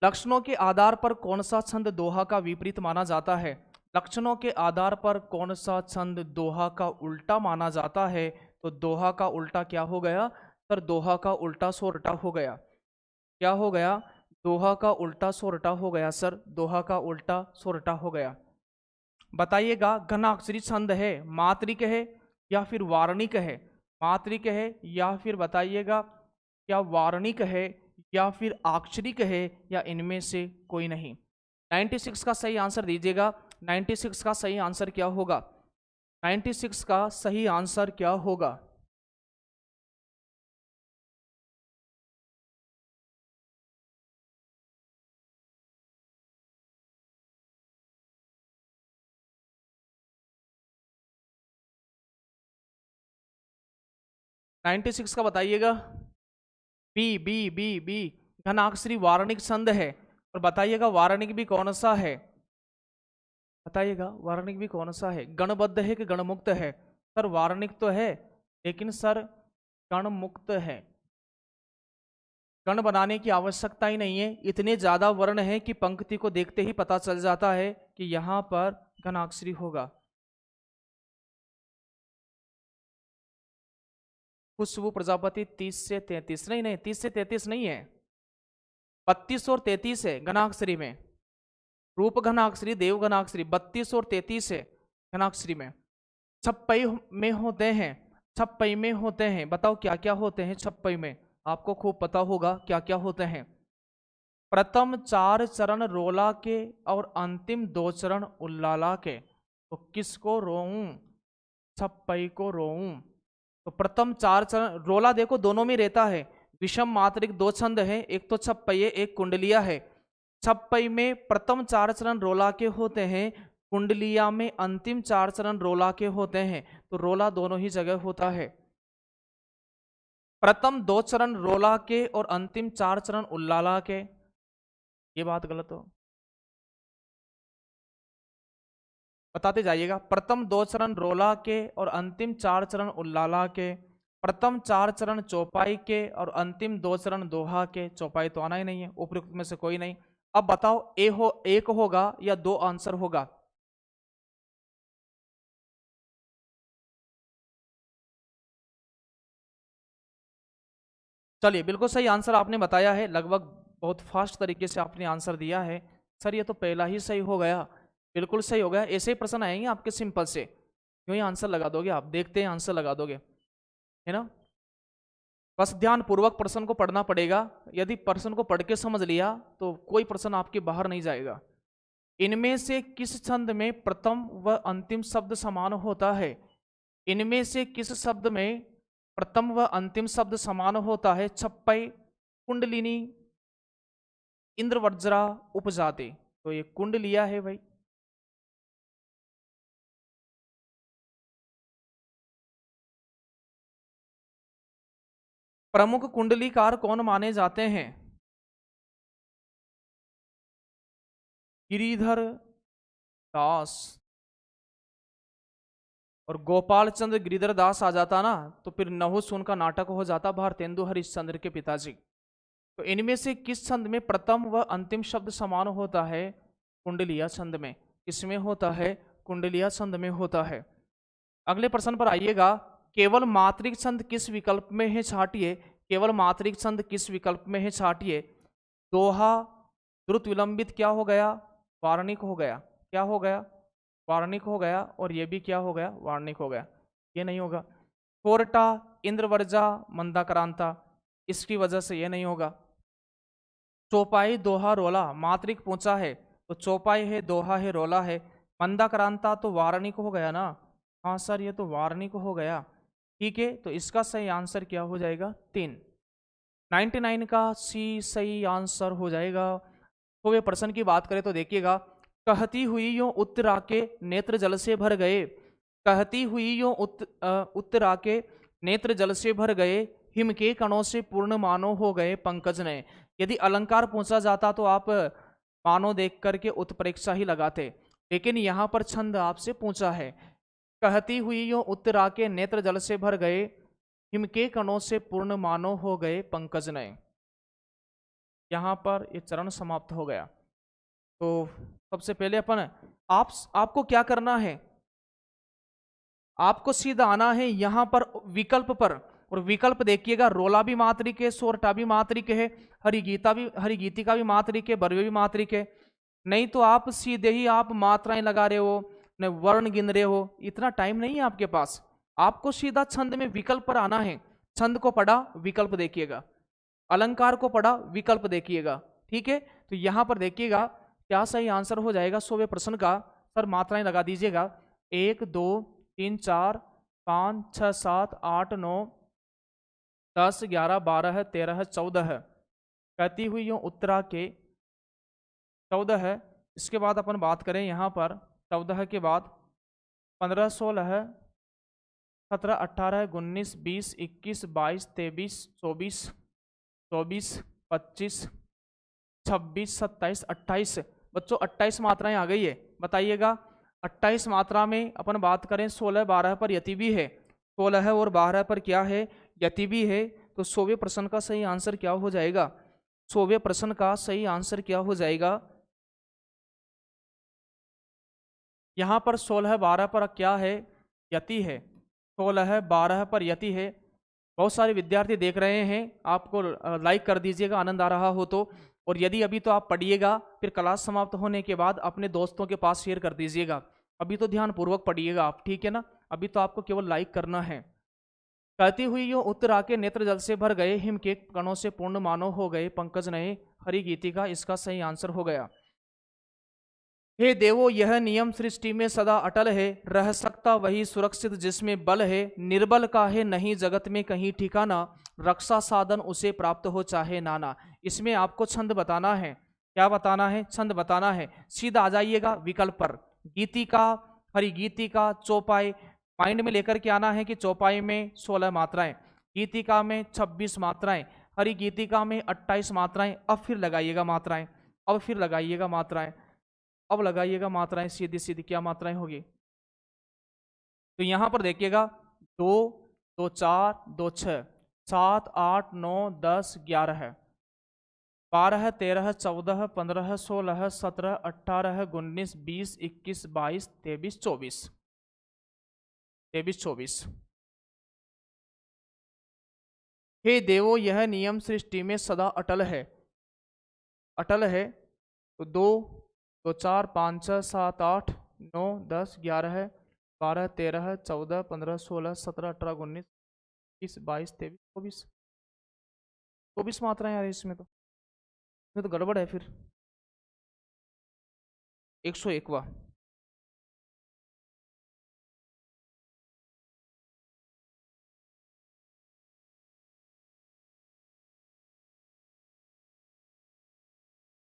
लक्षणों के आधार पर कौन सा छंद दोहा का विपरीत माना जाता है? लक्षणों के आधार पर कौन सा छंद दोहा का उल्टा माना जाता है? तो दोहा का उल्टा क्या हो गया? सर दोहा का उल्टा सोरठा हो गया। क्या हो गया? दोहा का उल्टा सोरठा हो गया सर, दोहा का उल्टा सोरठा हो गया। बताइएगा घनाक्षरी छंद है, मात्रिक है या फिर वार्णिक है? मात्रिक है या फिर बताइएगा क्या वार्णिक है या फिर अक्षरिक है या इनमें से कोई नहीं? 96 का सही आंसर दीजिएगा। 96 का सही आंसर क्या होगा? 96 का सही आंसर क्या होगा? नाइन्टी सिक्स का बताइएगा। बी बी बी बी घनाक्षरी वार्णिक छंद है। और बताइएगा वार्णिक भी कौन सा है? बताइएगा वार्णिक भी कौन सा है? गणबद्ध है कि गणमुक्त है? सर वार्णिक तो है, लेकिन सर गणमुक्त है। गण बनाने की आवश्यकता ही नहीं है, इतने ज्यादा वर्ण है कि पंक्ति को देखते ही पता चल जाता है कि यहां पर घनाक्षरी होगा। खुशबू प्रजापति 30 से 33, नहीं नहीं 30 से 33 नहीं है, 32 और 33 है घनाक्षरी में। रूप घनाक्षरी, देव घनाक्षरी 32 और 33 है घनाक्षरी में। छप्पई में होते हैं, छप्पई में होते हैं, बताओ क्या क्या होते हैं छप्पई में? आपको खूब पता होगा क्या क्या होते हैं। प्रथम 4 चरण रोला के और अंतिम 2 चरण उल्लाला के। तो किसको रोऊं? छप्पई को रोऊं। तो प्रथम 4 चरण रोला देखो दोनों में रहता है। विषम मात्रिक 2 छंद है, एक तो छप्पई एक कुंडलिया है। छप्पई में प्रथम 4 चरण रोला के होते हैं, कुंडलिया में अंतिम 4 चरण रोला के होते हैं। तो रोला दोनों ही जगह होता है। प्रथम 2 चरण रोला के और अंतिम 4 चरण उल्लाला के, ये बात गलत हो, बताते जाइएगा। प्रथम 2 चरण रोला के और अंतिम 4 चरण उल्लाला के, प्रथम 4 चरण चौपाई के और अंतिम 2 चरण दोहा के। चौपाई तो आना ही नहीं है, उपयुक्त में से कोई नहीं। अब बताओ एक होगा या 2 आंसर होगा? चलिए बिल्कुल सही आंसर आपने बताया है, लगभग बहुत फास्ट तरीके से आपने आंसर दिया है। सर ये तो पहला ही सही हो गया, बिल्कुल सही हो गया। ऐसे ही प्रश्न आएंगे आपके सिंपल से, यूं ही आंसर लगा दोगे आप, देखते हैं आंसर लगा दोगे, है ना? बस ध्यान पूर्वक प्रश्न को पढ़ना पड़ेगा। यदि प्रश्न को पढ़ के समझ लिया तो कोई प्रश्न आपके बाहर नहीं जाएगा। इनमें से किस छंद में प्रथम व अंतिम शब्द समान होता है? इनमें से किस शब्द में प्रथम व अंतिम शब्द समान होता है? छप्पई, कुंडलिनी, इंद्रवज्रा, उपजाति। तो ये कुंडलिया है भाई। प्रमुख कुंडलीकार कौन माने जाते हैं? गिरिधर दास। और गोपाल चंद्र गिरिधर दास आ जाता ना तो फिर नहुस उनका नाटक हो जाता, भारतेंदु हरिश्चंद्र के पिताजी। तो इनमें से किस छंद में प्रथम व अंतिम शब्द समान होता है? कुंडलिया छंद में। किसमें होता है? कुंडलिया छंद में होता है। अगले प्रश्न पर आइएगा। केवल मात्रिक छंद किस विकल्प में है छाटिए? केवल मात्रिक छंद किस विकल्प में है छाटिए? दोहा, द्रुत विलंबित क्या हो गया? वार्णिक हो गया। क्या हो गया? वार्णिक हो गया। और ये भी क्या हो गया? वार्णिक हो गया। ये नहीं होगा। कोरटा, इंद्रवर्जा, मंदाक्रांता, इसकी वजह से ये नहीं होगा। चौपाई, दोहा, रोला, मात्रिक पूछा है तो चौपाई है, दोहा है, रोला है। मंदाक्रांता तो वार्णिक हो गया ना? हाँ सर ये तो वार्णिक हो गया। ठीक है, तो इसका सही आंसर क्या हो जाएगा? 3। 99 का सी सही आंसर हो जाएगा। तो वे प्रश्न की बात करें तो देखिएगा। कहती हुई यूं उत्तरा के नेत्र जल से भर गए। कहती हुई यूं उत्तरा के नेत्र जल से भर गए, हिम के कणों से पूर्ण मानो हो गए पंकज ने। यदि अलंकार पूछा जाता तो आप मानो देख करके उत्प्रेक्षा ही लगाते, लेकिन यहाँ पर छंद आपसे पूछा है। कहती हुई यूं उत्तरा के नेत्र जल से भर गए, हिम के कणों से पूर्ण मानो हो गए पंकज ने। यहाँ पर ये चरण समाप्त हो गया। तो सबसे पहले अपन आपको क्या करना है? आपको सीधा आना है यहाँ पर विकल्प पर, और विकल्प देखिएगा, रोला भी मात्रिक है, सोरठा भी मात्रिक है, हरिगीतिका भी मात्रिक है, बरवे भी मात्रिक है। नहीं तो आप सीधे ही आप मात्राएं लगा रहे हो, न वर्ण गिन रहे हो, इतना टाइम नहीं है आपके पास। आपको सीधा छंद में विकल्प पर आना है। छंद को पढ़ा, विकल्प देखिएगा, अलंकार को पढ़ा, विकल्प देखिएगा, ठीक है। तो यहां पर देखिएगा क्या सही आंसर हो जाएगा 100वें प्रश्न का। सर मात्राएं लगा दीजिएगा, 1 2 3 4 5 6 7 8 9 10 11 12 13 14 कहती हुई यो उत्तरा के 14 है। इसके बाद अपन बात करें यहाँ पर 14 के बाद 15 16 17 18 19 20 21 22 23 24 24 25 26 27 28। बच्चों 28 मात्राएं आ गई है, बताइएगा 28 मात्रा में अपन बात करें 16 12 पर यति भी है, 16 और 12 पर क्या है, यति भी है। तो 100वें प्रश्न का सही आंसर क्या हो जाएगा, 100वें प्रश्न का सही आंसर क्या हो जाएगा। यहां पर 16 12 पर क्या है, यति है, 16 12 पर यति है। बहुत सारे विद्यार्थी देख रहे हैं, आपको लाइक कर दीजिएगा आनंद आ रहा हो तो। और यदि अभी तो आप पढ़िएगा, फिर क्लास समाप्त होने के बाद अपने दोस्तों के पास शेयर कर दीजिएगा। अभी तो ध्यान पूर्वक पढ़िएगा आप, ठीक है ना। अभी तो आपको केवल लाइक करना है। कहती हुई यो उत्तरा के नेत्र जल से भर गए, हिम के कणों से पूर्ण मानो हो गए पंकज नए, हरि गीतिका इसका सही आंसर हो गया। हे देवो यह नियम सृष्टि में सदा अटल है, रह सकता वही सुरक्षित जिसमें बल है, निर्बल का है नहीं जगत में कहीं ठिकाना, रक्षा साधन उसे प्राप्त हो चाहे नाना। इसमें आपको छंद बताना है, क्या बताना है, छंद बताना है। सीधा आ जाइएगा विकल्प पर, गीतिका, हरिगीतिका, चौपाई, माइंड में लेकर के आना है कि चौपाई में 16 मात्राएं, गीतिका में 26 मात्राएं, हरिगीतिका में 28 मात्राएं। अब फिर लगाइएगा मात्राएं, अब फिर लगाइएगा मात्राएं, अब लगाइएगा मात्राएं, सीधी सीधी क्या मात्राएं होगी। तो यहां पर देखिएगा 2 2 4 2 6 7 8 9 10 11 12 13 14 15 16 17 18 19 20 21 22 23 24 23 24। हे देवो यह नियम सृष्टि में सदा अटल है, अटल है। तो 2 2 4 5 6 7 8 9 10 11 12 13 14 15 16 17 18 19 20 22 23 24 24 मात्राएं आ रही इसमें तो गड़बड़ है फिर। 101वां।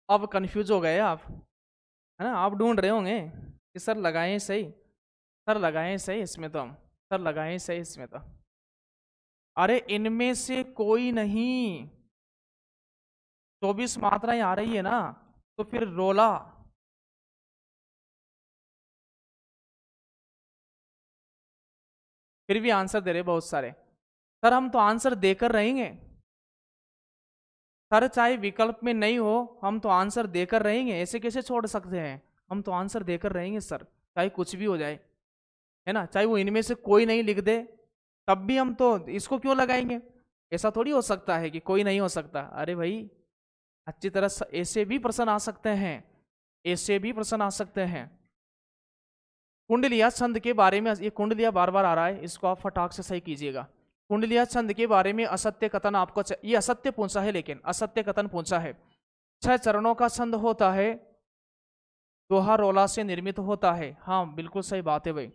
अब कंफ्यूज हो गए आप, है ना। आप ढूंढ रहे होंगे कि सर लगाएं सही, सर लगाएं सही इसमें तो हम, सर लगाएं सही इसमें तो। अरे इनमें से कोई नहीं, 24 मात्राएं आ रही है ना, तो फिर रोला, फिर भी आंसर दे रहे बहुत सारे। सर हम तो आंसर देकर रहेंगे, सर चाहे विकल्प में नहीं हो हम तो आंसर देकर रहेंगे, ऐसे कैसे छोड़ सकते हैं। हम तो आंसर देकर रहेंगे सर, चाहे कुछ भी हो जाए, है ना। चाहे वो इनमें से कोई नहीं लिख दे तब भी हम तो इसको क्यों लगाएंगे। ऐसा थोड़ी हो सकता है कि कोई नहीं हो सकता। अरे भाई अच्छी तरह ऐसे भी प्रश्न आ सकते हैं, ऐसे भी प्रश्न आ सकते हैं। कुंडलिया छंद के बारे में, ये कुंडलिया बार बार आ रहा है, इसको आप फटाक से सही कीजिएगा। कुंडलिया छंद के बारे में असत्य कथन आपको, ये असत्य पूछा है, लेकिन असत्य कथन पूछा है। 6 चरणों का छंद होता है, दोहा रोला से निर्मित होता है। हाँ बिल्कुल सही बात है भाई।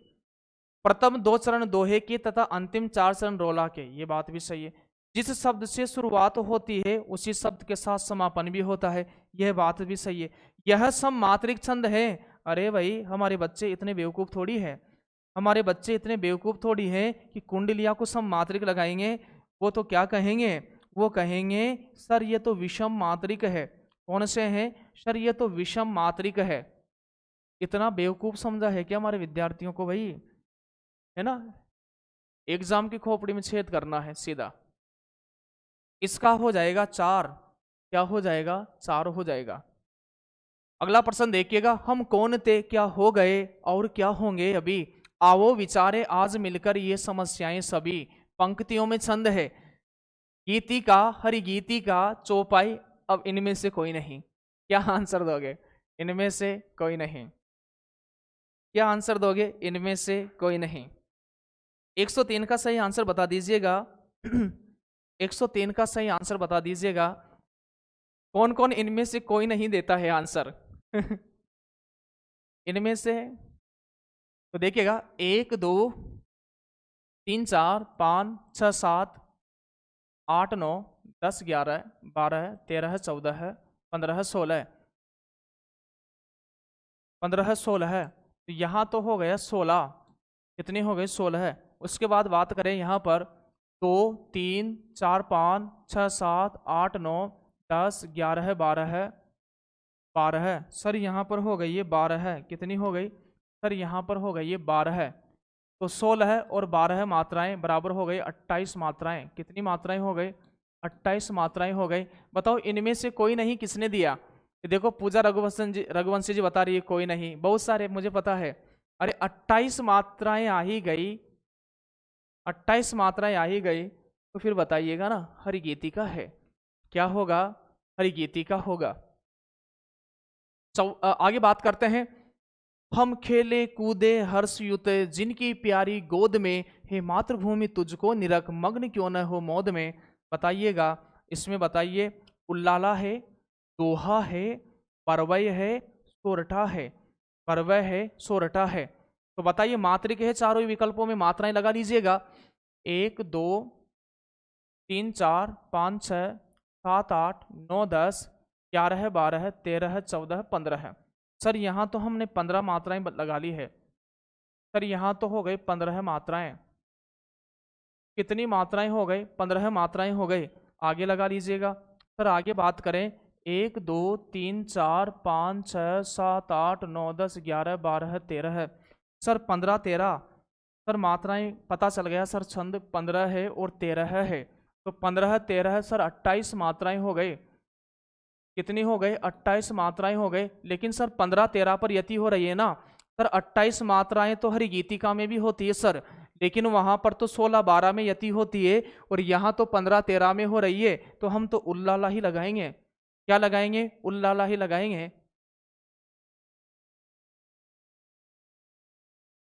प्रथम 2 चरण दोहे के तथा अंतिम 4 चरण रोला के, ये बात भी सही है। जिस शब्द से शुरुआत होती है उसी शब्द के साथ समापन भी होता है, यह बात भी सही है। यह सब मात्रिक छंद है। अरे भाई हमारे बच्चे इतने बेवकूफ थोड़ी है, हमारे बच्चे इतने बेवकूफ थोड़ी हैं कि कुंडलिया को सब मात्रिक लगाएंगे। वो तो क्या कहेंगे, वो कहेंगे सर ये तो विषम मात्रिक है। कौन से हैं सर, ये तो विषम मात्रिक है। इतना बेवकूफ समझा है क्या हमारे विद्यार्थियों को भाई, है ना। एग्जाम की खोपड़ी में छेद करना है सीधा। इसका हो जाएगा 4, क्या हो जाएगा 4 हो जाएगा। अगला प्रश्न देखिएगा, हम कौन थे, क्या हो गए और क्या होंगे अभी, आओ विचारे आज मिलकर ये समस्याएं सभी। पंक्तियों में छंद है, गीतिका, हरिगीतिका, चौपाई। अब इनमें से कोई नहीं। क्या आंसर दोगे? इनमें से कोई नहीं। क्या आंसर दोगे? इनमें से कोई नहीं। 103 का सही आंसर बता दीजिएगा। 103 का सही आंसर बता दीजिएगा। कौन कौन इनमें से कोई नहीं देता है आंसर? इनमें से तो देखिएगा, 1 2 3 4 5 6 7 8 9 10 11 12 13 14 15 16 15 16 है। तो यहाँ तो हो गया 16। कितनी हो गई? 16 है। उसके बाद बात करें यहाँ पर 2 3 4 5 6 7 8 9 10 11 12 12। सर यहाँ पर हो गई ये 12 है। कितनी हो गई सर? यहाँ पर हो गई ये 12 है। तो 16 और 12 मात्राएं बराबर हो गई 28 मात्राएं। कितनी मात्राएं हो गई? 28 मात्राएं हो गई। बताओ इनमें से कोई नहीं किसने दिया? देखो पूजा रघुवंशी जी बता रही है कोई नहीं, बहुत सारे मुझे पता है। अरे 28 मात्राएं आ ही गई, 28 मात्राएं आ ही गई, तो फिर बताइएगा ना, हरिगीतिका है। क्या होगा? हरिगीतिका होगा। आगे बात करते हैं। हम खेले कूदे हर्ष युते, जिनकी प्यारी गोद में, हे मातृभूमि तुझको निरख, मग्न क्यों न हो मौद में। बताइएगा, इसमें बताइए, उल्लाला है, दोहा है, परवय है, सोरठा है। परवय है, सोरठा है। तो बताइए मात्रिक है, चारों ही विकल्पों में मात्राएं लगा लीजिएगा। 1 2 3 4 5 6 7 8 9 10 11 12 13 14 15 है। सर यहाँ तो हमने 15 मात्राएं लगा ली है। सर यहाँ तो हो गई 15 मात्राएं। कितनी मात्राएं हो गई? 15 मात्राएं हो गई। आगे लगा लीजिएगा। सर आगे बात करें, 1 2 3 4 5 6 7 8 9 10 11 12 13 है। सर 15 13। सर मात्राएं पता चल गया सर, छंद 15 है और 13 है। तो 15 13 सर 28 मात्राएं हो गई। कितनी हो गई? 28 मात्राएं हो गई। लेकिन सर 15 13 पर यति हो रही है ना सर। 28 मात्राएं तो हरिगीतिका में भी होती है सर, लेकिन वहां पर तो 16 12 में यति होती है, और यहाँ तो 15 13 में हो रही है। तो हम तो उल्लाला ही लगाएंगे। क्या लगाएंगे? उल्लाला ही लगाएंगे।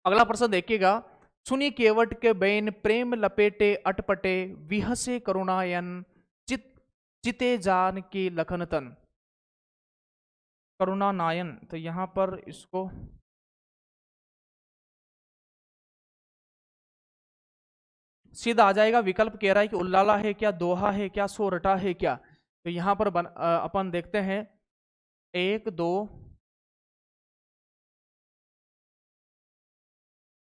अगला प्रश्न देखिएगा। सुनी केवट के बैन, प्रेम लपेटे अटपटे, विहसे करुणायन, चित चिते जान की लखन तन। करुणा नायन, तो यहां पर इसको सीधा आ जाएगा। विकल्प कह रहा है कि उल्लाला है क्या, दोहा है क्या, सोरठा है क्या। तो यहां पर अपन देखते हैं, 1 2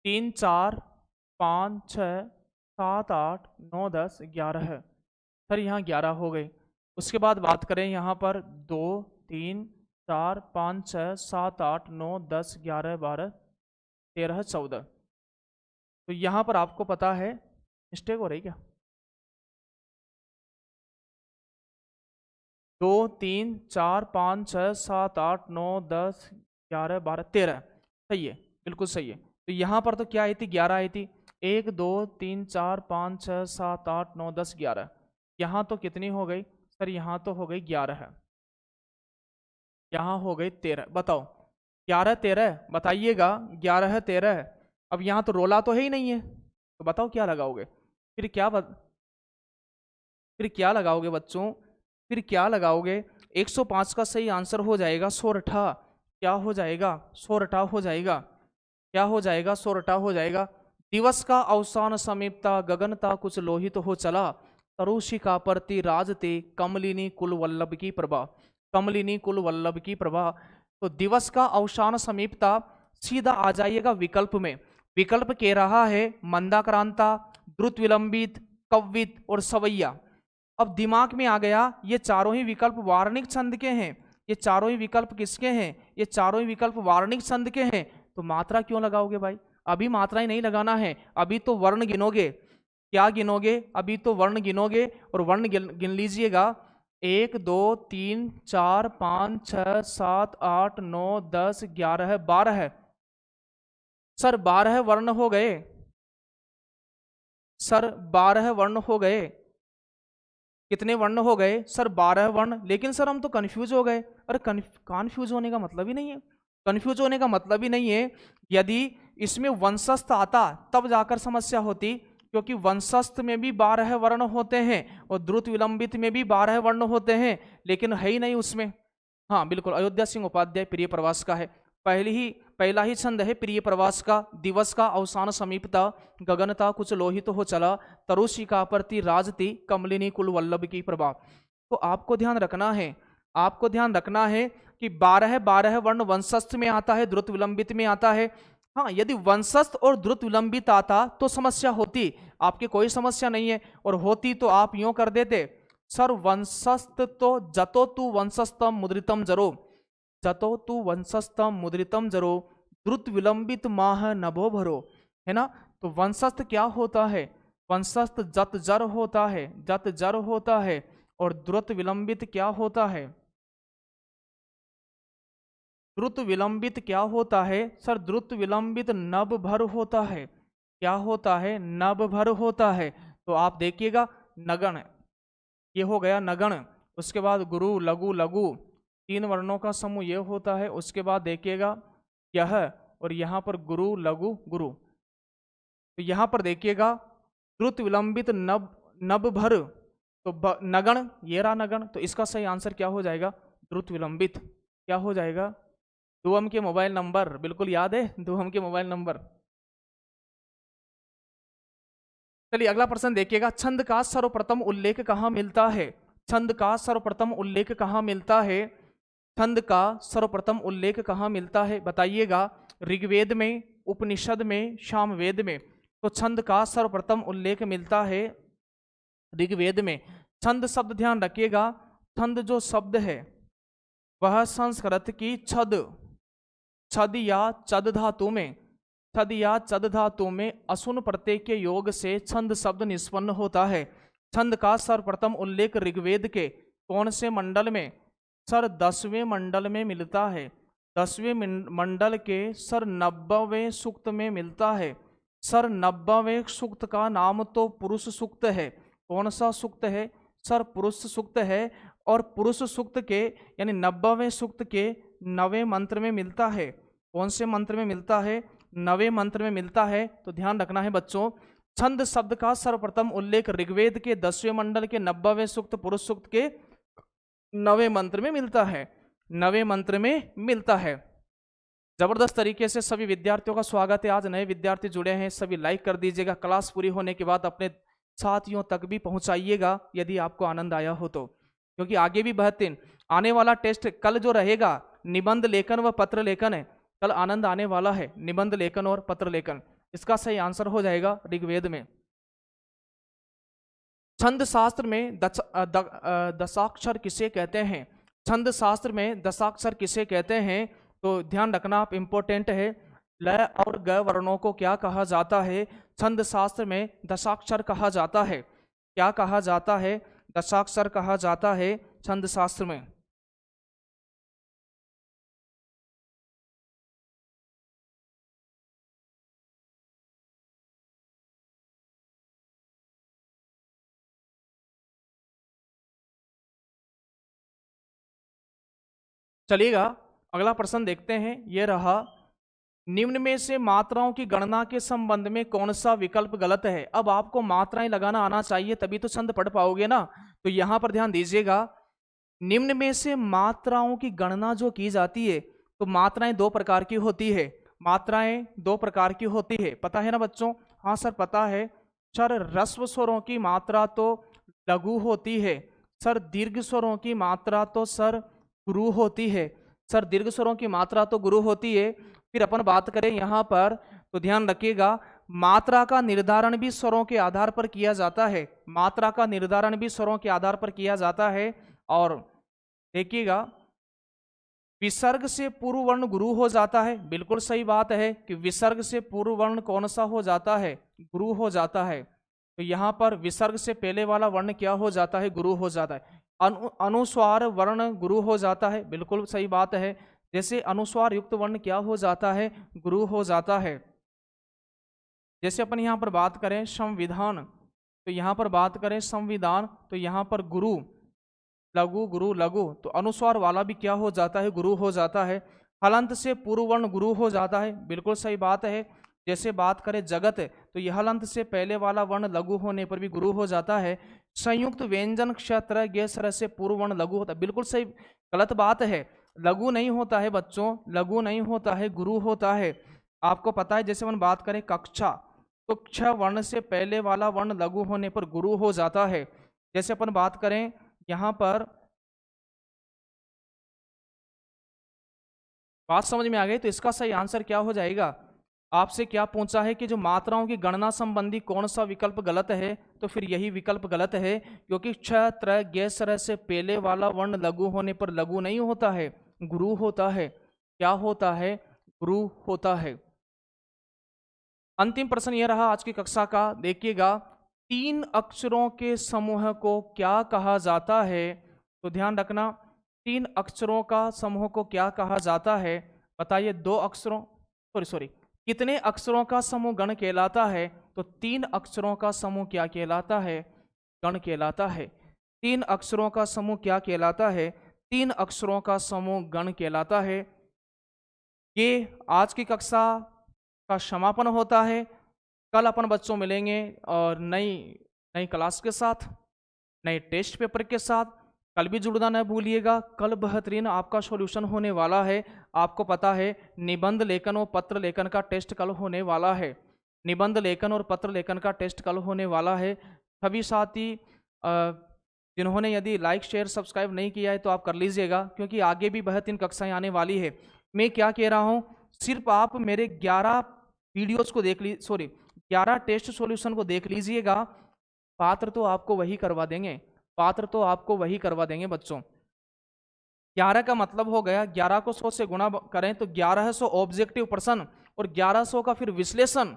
3 4 5 6 7 8 9 10 11 है। सर यहाँ 11 हो गए। उसके बाद बात करें यहाँ पर 2 3 4 5 6 7 8 9 10 11 12 13 14। तो यहाँ पर आपको पता है मिस्टेक हो रही क्या? 2 3 4 5 6 7 8 9 10 11 12 13 सही है, बिल्कुल सही है। तो यहाँ पर तो क्या आई थी? 11 आई थी। 1 2 3 4 5 6 7 8 9 10 11। यहाँ तो कितनी हो गई सर? यहाँ तो हो गई 11 है। यहाँ हो गई 13। बताओ 11 13 बताइएगा। 11 है 13 है। अब यहाँ तो रोला तो है ही नहीं है, तो बताओ क्या लगाओगे? फिर क्या लगाओगे बच्चों? फिर क्या लगाओगे? 105 का सही आंसर हो जाएगा सोरठा। क्या हो जाएगा? सोरठा हो जाएगा। क्या हो जाएगा? सोरठा हो जाएगा। दिवस का अवसान समीपता, गगनता कुछ लोहित हो चला, तरुषिका परती राजते, कमलिनी कुल वल्लभ की प्रभा। कमलिनी कुल वल्लभ की प्रभा। तो दिवस का अवसान समीपता, सीधा आ जाइएगा विकल्प में। विकल्प कह रहा है मंदाक्रांता, द्रुत विलंबित, कव्वित और सवैया। अब दिमाग में आ गया, ये चारों ही विकल्प वार्णिक छंद के हैं। ये चारों ही विकल्प किसके हैं? ये चारों ही विकल्प वार्णिक छंद के हैं। तो मात्रा क्यों लगाओगे भाई? अभी मात्रा ही नहीं लगाना है, अभी तो वर्ण गिनोगे। क्या गिनोगे? अभी तो वर्ण गिनोगे, और वर्ण गिन लीजिएगा। 1 2 3 4 5 6 7 8 9 10 11 12 है। सर 12 वर्ण हो गए। सर 12 वर्ण हो गए। कितने वर्ण हो गए सर? 12 वर्ण। लेकिन सर हम तो कंफ्यूज हो गए। अरे कंफ्यूज होने का मतलब ही नहीं है। कंफ्यूज होने का मतलब ही नहीं है। यदि इसमें वंशस्थ आता तब जाकर समस्या होती, क्योंकि वंशस्थ में भी 12 वर्ण होते हैं और द्रुत विलंबित में भी 12 वर्ण होते हैं, लेकिन है ही नहीं उसमें। हाँ बिल्कुल, अयोध्या सिंह उपाध्याय प्रिय प्रवास का है। पहला ही छंद है प्रिय प्रवास का। दिवस का अवसान समीपता, गगनता कुछ लोहित हो चला, तरुशिका प्रति राजती, कमलिनी कुल वल्लभ की प्रभा। तो आपको ध्यान रखना है, आपको ध्यान रखना है कि 12 वर्ण वंशस्थ में आता है, द्रुत विलंबित में आता है। हाँ, यदि वंशस्थ और द्रुत विलंबित आता तो समस्या होती, आपकी कोई समस्या नहीं है। और होती तो आप यूं कर देते, सर वंशस्थ तो जतो तु वंशस्थम मुद्रितम जरो, जतो तु वंशस्थम मुद्रितम जरो, द्रुत विलंबित माह नभो भरो, है ना। तो वंशस्थ क्या होता है? वंशस्थ जत जर होता है, जत जर होता है। और द्रुत विलंबित क्या होता है? द्रुत विलंबित क्या होता है सर? द्रुत विलंबित नभ भर होता है। क्या होता है? नभ भर होता है। तो आप देखिएगा, नगण, ये हो गया नगण। उसके बाद गुरु लघु लघु, 3 वर्णों का समूह ये होता है। उसके बाद देखिएगा यह, और यहाँ पर गुरु लघु गुरु। तो यहाँ पर देखिएगा द्रुत विलंबित नभ नभ भर, तो नगण, ये रहा नगण। तो इसका सही आंसर क्या हो जाएगा? द्रुत विलंबित। क्या हो जाएगा? दुहम के मोबाइल नंबर, बिल्कुल याद है दुहम के मोबाइल नंबर। चलिए अगला प्रश्न देखिएगा, छंद का सर्वप्रथम उल्लेख कहाँ मिलता है? छंद का सर्वप्रथम उल्लेख कहाँ मिलता है? छंद का सर्वप्रथम उल्लेख कहाँ मिलता है बताइएगा। ऋग्वेद में, उपनिषद में, सामवेद में। तो छंद का सर्वप्रथम उल्लेख मिलता है ऋग्वेद में। छंद शब्द ध्यान रखिएगा, छंद जो शब्द है वह संस्कृत की छद, छद या चद धातु में, छद या चद धातु में असुन प्रत्यय के योग से छंद शब्द निष्पन्न होता है। छंद का सर्वप्रथम उल्लेख ऋग्वेद के कौन से मंडल में? सर 10वें मंडल में मिलता है। 10वें मंडल के सर 90वें सूक्त में मिलता है। सर 90वें सूक्त का नाम तो पुरुष सूक्त है। कौन सा सूक्त है सर? पुरुष सूक्त है। और पुरुष सूक्त के यानी 90वें सूक्त के 9वें मंत्र में मिलता है। कौन से मंत्र में मिलता है? 9वें मंत्र में मिलता है। तो ध्यान रखना है बच्चों, छंद शब्द का सर्वप्रथम उल्लेख ऋग्वेद के 10वें मंडल के 90वें सूक्त पुरुष सूक्त के 9वें मंत्र में मिलता है। 9वें मंत्र में मिलता है। जबरदस्त तरीके से सभी विद्यार्थियों का स्वागत है। आज नए विद्यार्थी जुड़े हैं, सभी लाइक कर दीजिएगा। क्लास पूरी होने के बाद अपने साथियों तक भी पहुंचाइएगा यदि आपको आनंद आया हो तो, क्योंकि आगे भी बेहतरीन आने वाला टेस्ट कल जो रहेगा निबंध लेखन व पत्र लेखन है। कल आनंद आने वाला है, निबंध लेखन और पत्र लेखन। इसका सही आंसर हो जाएगा ऋग्वेद में। छंद शास्त्र में दशाक्षर किसे कहते हैं? छंद शास्त्र में दशाक्षर किसे कहते हैं? तो ध्यान रखना आप, इंपॉर्टेंट है। लय और ग वर्णों को क्या कहा जाता है? छंद शास्त्र में दशाक्षर कहा जाता है। क्या कहा जाता है? दशाक्षर कहा जाता है छंद शास्त्र में। चलिएगा अगला प्रश्न देखते हैं। यह रहा, निम्न में से मात्राओं की गणना के संबंध में कौन सा विकल्प गलत है? अब आपको मात्राएं लगाना आना चाहिए तभी तो छंद पढ़ पाओगे ना। तो यहां पर ध्यान दीजिएगा, निम्न में से मात्राओं की गणना जो की जाती है, तो मात्राएं 2 प्रकार की होती है। मात्राएं 2 प्रकार की होती है, पता है ना बच्चों? हाँ सर पता है। सर ह्रस्व स्वरों की मात्रा तो लघु होती है। सर दीर्घ स्वरों की मात्रा तो सर गुरु होती है। सर दीर्घ स्वरों की मात्रा तो गुरु होती है। फिर अपन बात करें यहाँ पर, तो ध्यान रखिएगा, मात्रा का निर्धारण भी स्वरों के आधार पर किया जाता है। मात्रा का निर्धारण भी स्वरों के आधार पर किया जाता है। और देखिएगा, विसर्ग से पूर्व वर्ण गुरु हो जाता है। बिल्कुल सही बात है कि विसर्ग से पूर्व वर्ण कौन सा हो जाता है? गुरु हो जाता है। तो यहाँ पर विसर्ग से पहले वाला वर्ण क्या हो जाता है? गुरु हो जाता है। अनुस्वार वर्ण गुरु हो जाता है। बिल्कुल सही बात है। जैसे अनुस्वार युक्त वर्ण क्या हो जाता है? गुरु हो जाता है। जैसे अपन यहाँ पर बात करें संविधान, तो यहाँ पर बात करें संविधान, तो यहाँ पर गुरु लघु गुरु लघु, तो अनुस्वार वाला भी क्या हो जाता है, गुरु हो जाता है। हलंत से पूर्व वर्ण गुरु हो जाता है, बिल्कुल सही बात है। जैसे बात करें जगत, तो यह हलंत से पहले वाला वर्ण लघु होने पर भी गुरु हो जाता है। संयुक्त व्यंजन क्षत्र गेसर से पूर्व वर्ण लघु होता है, बिल्कुल सही, गलत बात है, लघु नहीं होता है बच्चों, लघु नहीं होता है, गुरु होता है। आपको पता है जैसे हम बात करें कक्षा, तो क्ष वर्ण से पहले वाला वर्ण लघु होने पर गुरु हो जाता है। जैसे अपन बात करें यहां पर, बात समझ में आ गई, तो इसका सही आंसर क्या हो जाएगा। आपसे क्या पूछा है कि जो मात्राओं की गणना संबंधी कौन सा विकल्प गलत है, तो फिर यही विकल्प गलत है, क्योंकि क्ष त्र गेसर से पहले वाला वर्ण लघु होने पर लघु नहीं होता है, गुरु होता है। क्या होता है, गुरु होता है। अंतिम प्रश्न यह रहा आज की कक्षा का, देखिएगा, 3 अक्षरों के समूह को क्या कहा जाता है। तो ध्यान रखना, 3 अक्षरों का समूह को क्या कहा जाता है, बताइए। 2 अक्षरों, सॉरी, कितने अक्षरों का समूह गण कहलाता है, तो 3 अक्षरों का समूह क्या कहलाता है, गण कहलाता है। 3 अक्षरों का समूह क्या कहलाता है, 3 अक्षरों का समूह गण कहलाता है। ये आज की कक्षा का समापन होता है। कल अपन बच्चों मिलेंगे और नई क्लास के साथ, नए टेस्ट पेपर के साथ। कल भी जुड़ना न भूलिएगा, कल बेहतरीन आपका सॉल्यूशन होने वाला है। आपको पता है निबंध लेखन और पत्र लेखन का टेस्ट कल होने वाला है, निबंध लेखन और पत्र लेखन का टेस्ट कल होने वाला है। सभी साथी जिन्होंने यदि लाइक शेयर सब्सक्राइब नहीं किया है तो आप कर लीजिएगा, क्योंकि आगे भी बेहतरीन कक्षाएं आने वाली है। मैं क्या कह रहा हूँ, सिर्फ आप मेरे 11 वीडियोस को देख 11 टेस्ट सॉल्यूशन को देख लीजिएगा। पात्र तो आपको वही करवा देंगे, पात्र तो आपको वही करवा देंगे बच्चों। 11 का मतलब हो गया, 11 को 100 से गुणा करें तो 1100 ऑब्जेक्टिव प्रश्न और 1100 का फिर विश्लेषण।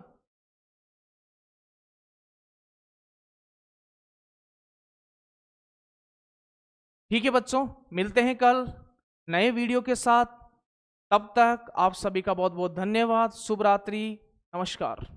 ठीक है बच्चों, मिलते हैं कल नए वीडियो के साथ। तब तक आप सभी का बहुत बहुत धन्यवाद। शुभ रात्रि, नमस्कार।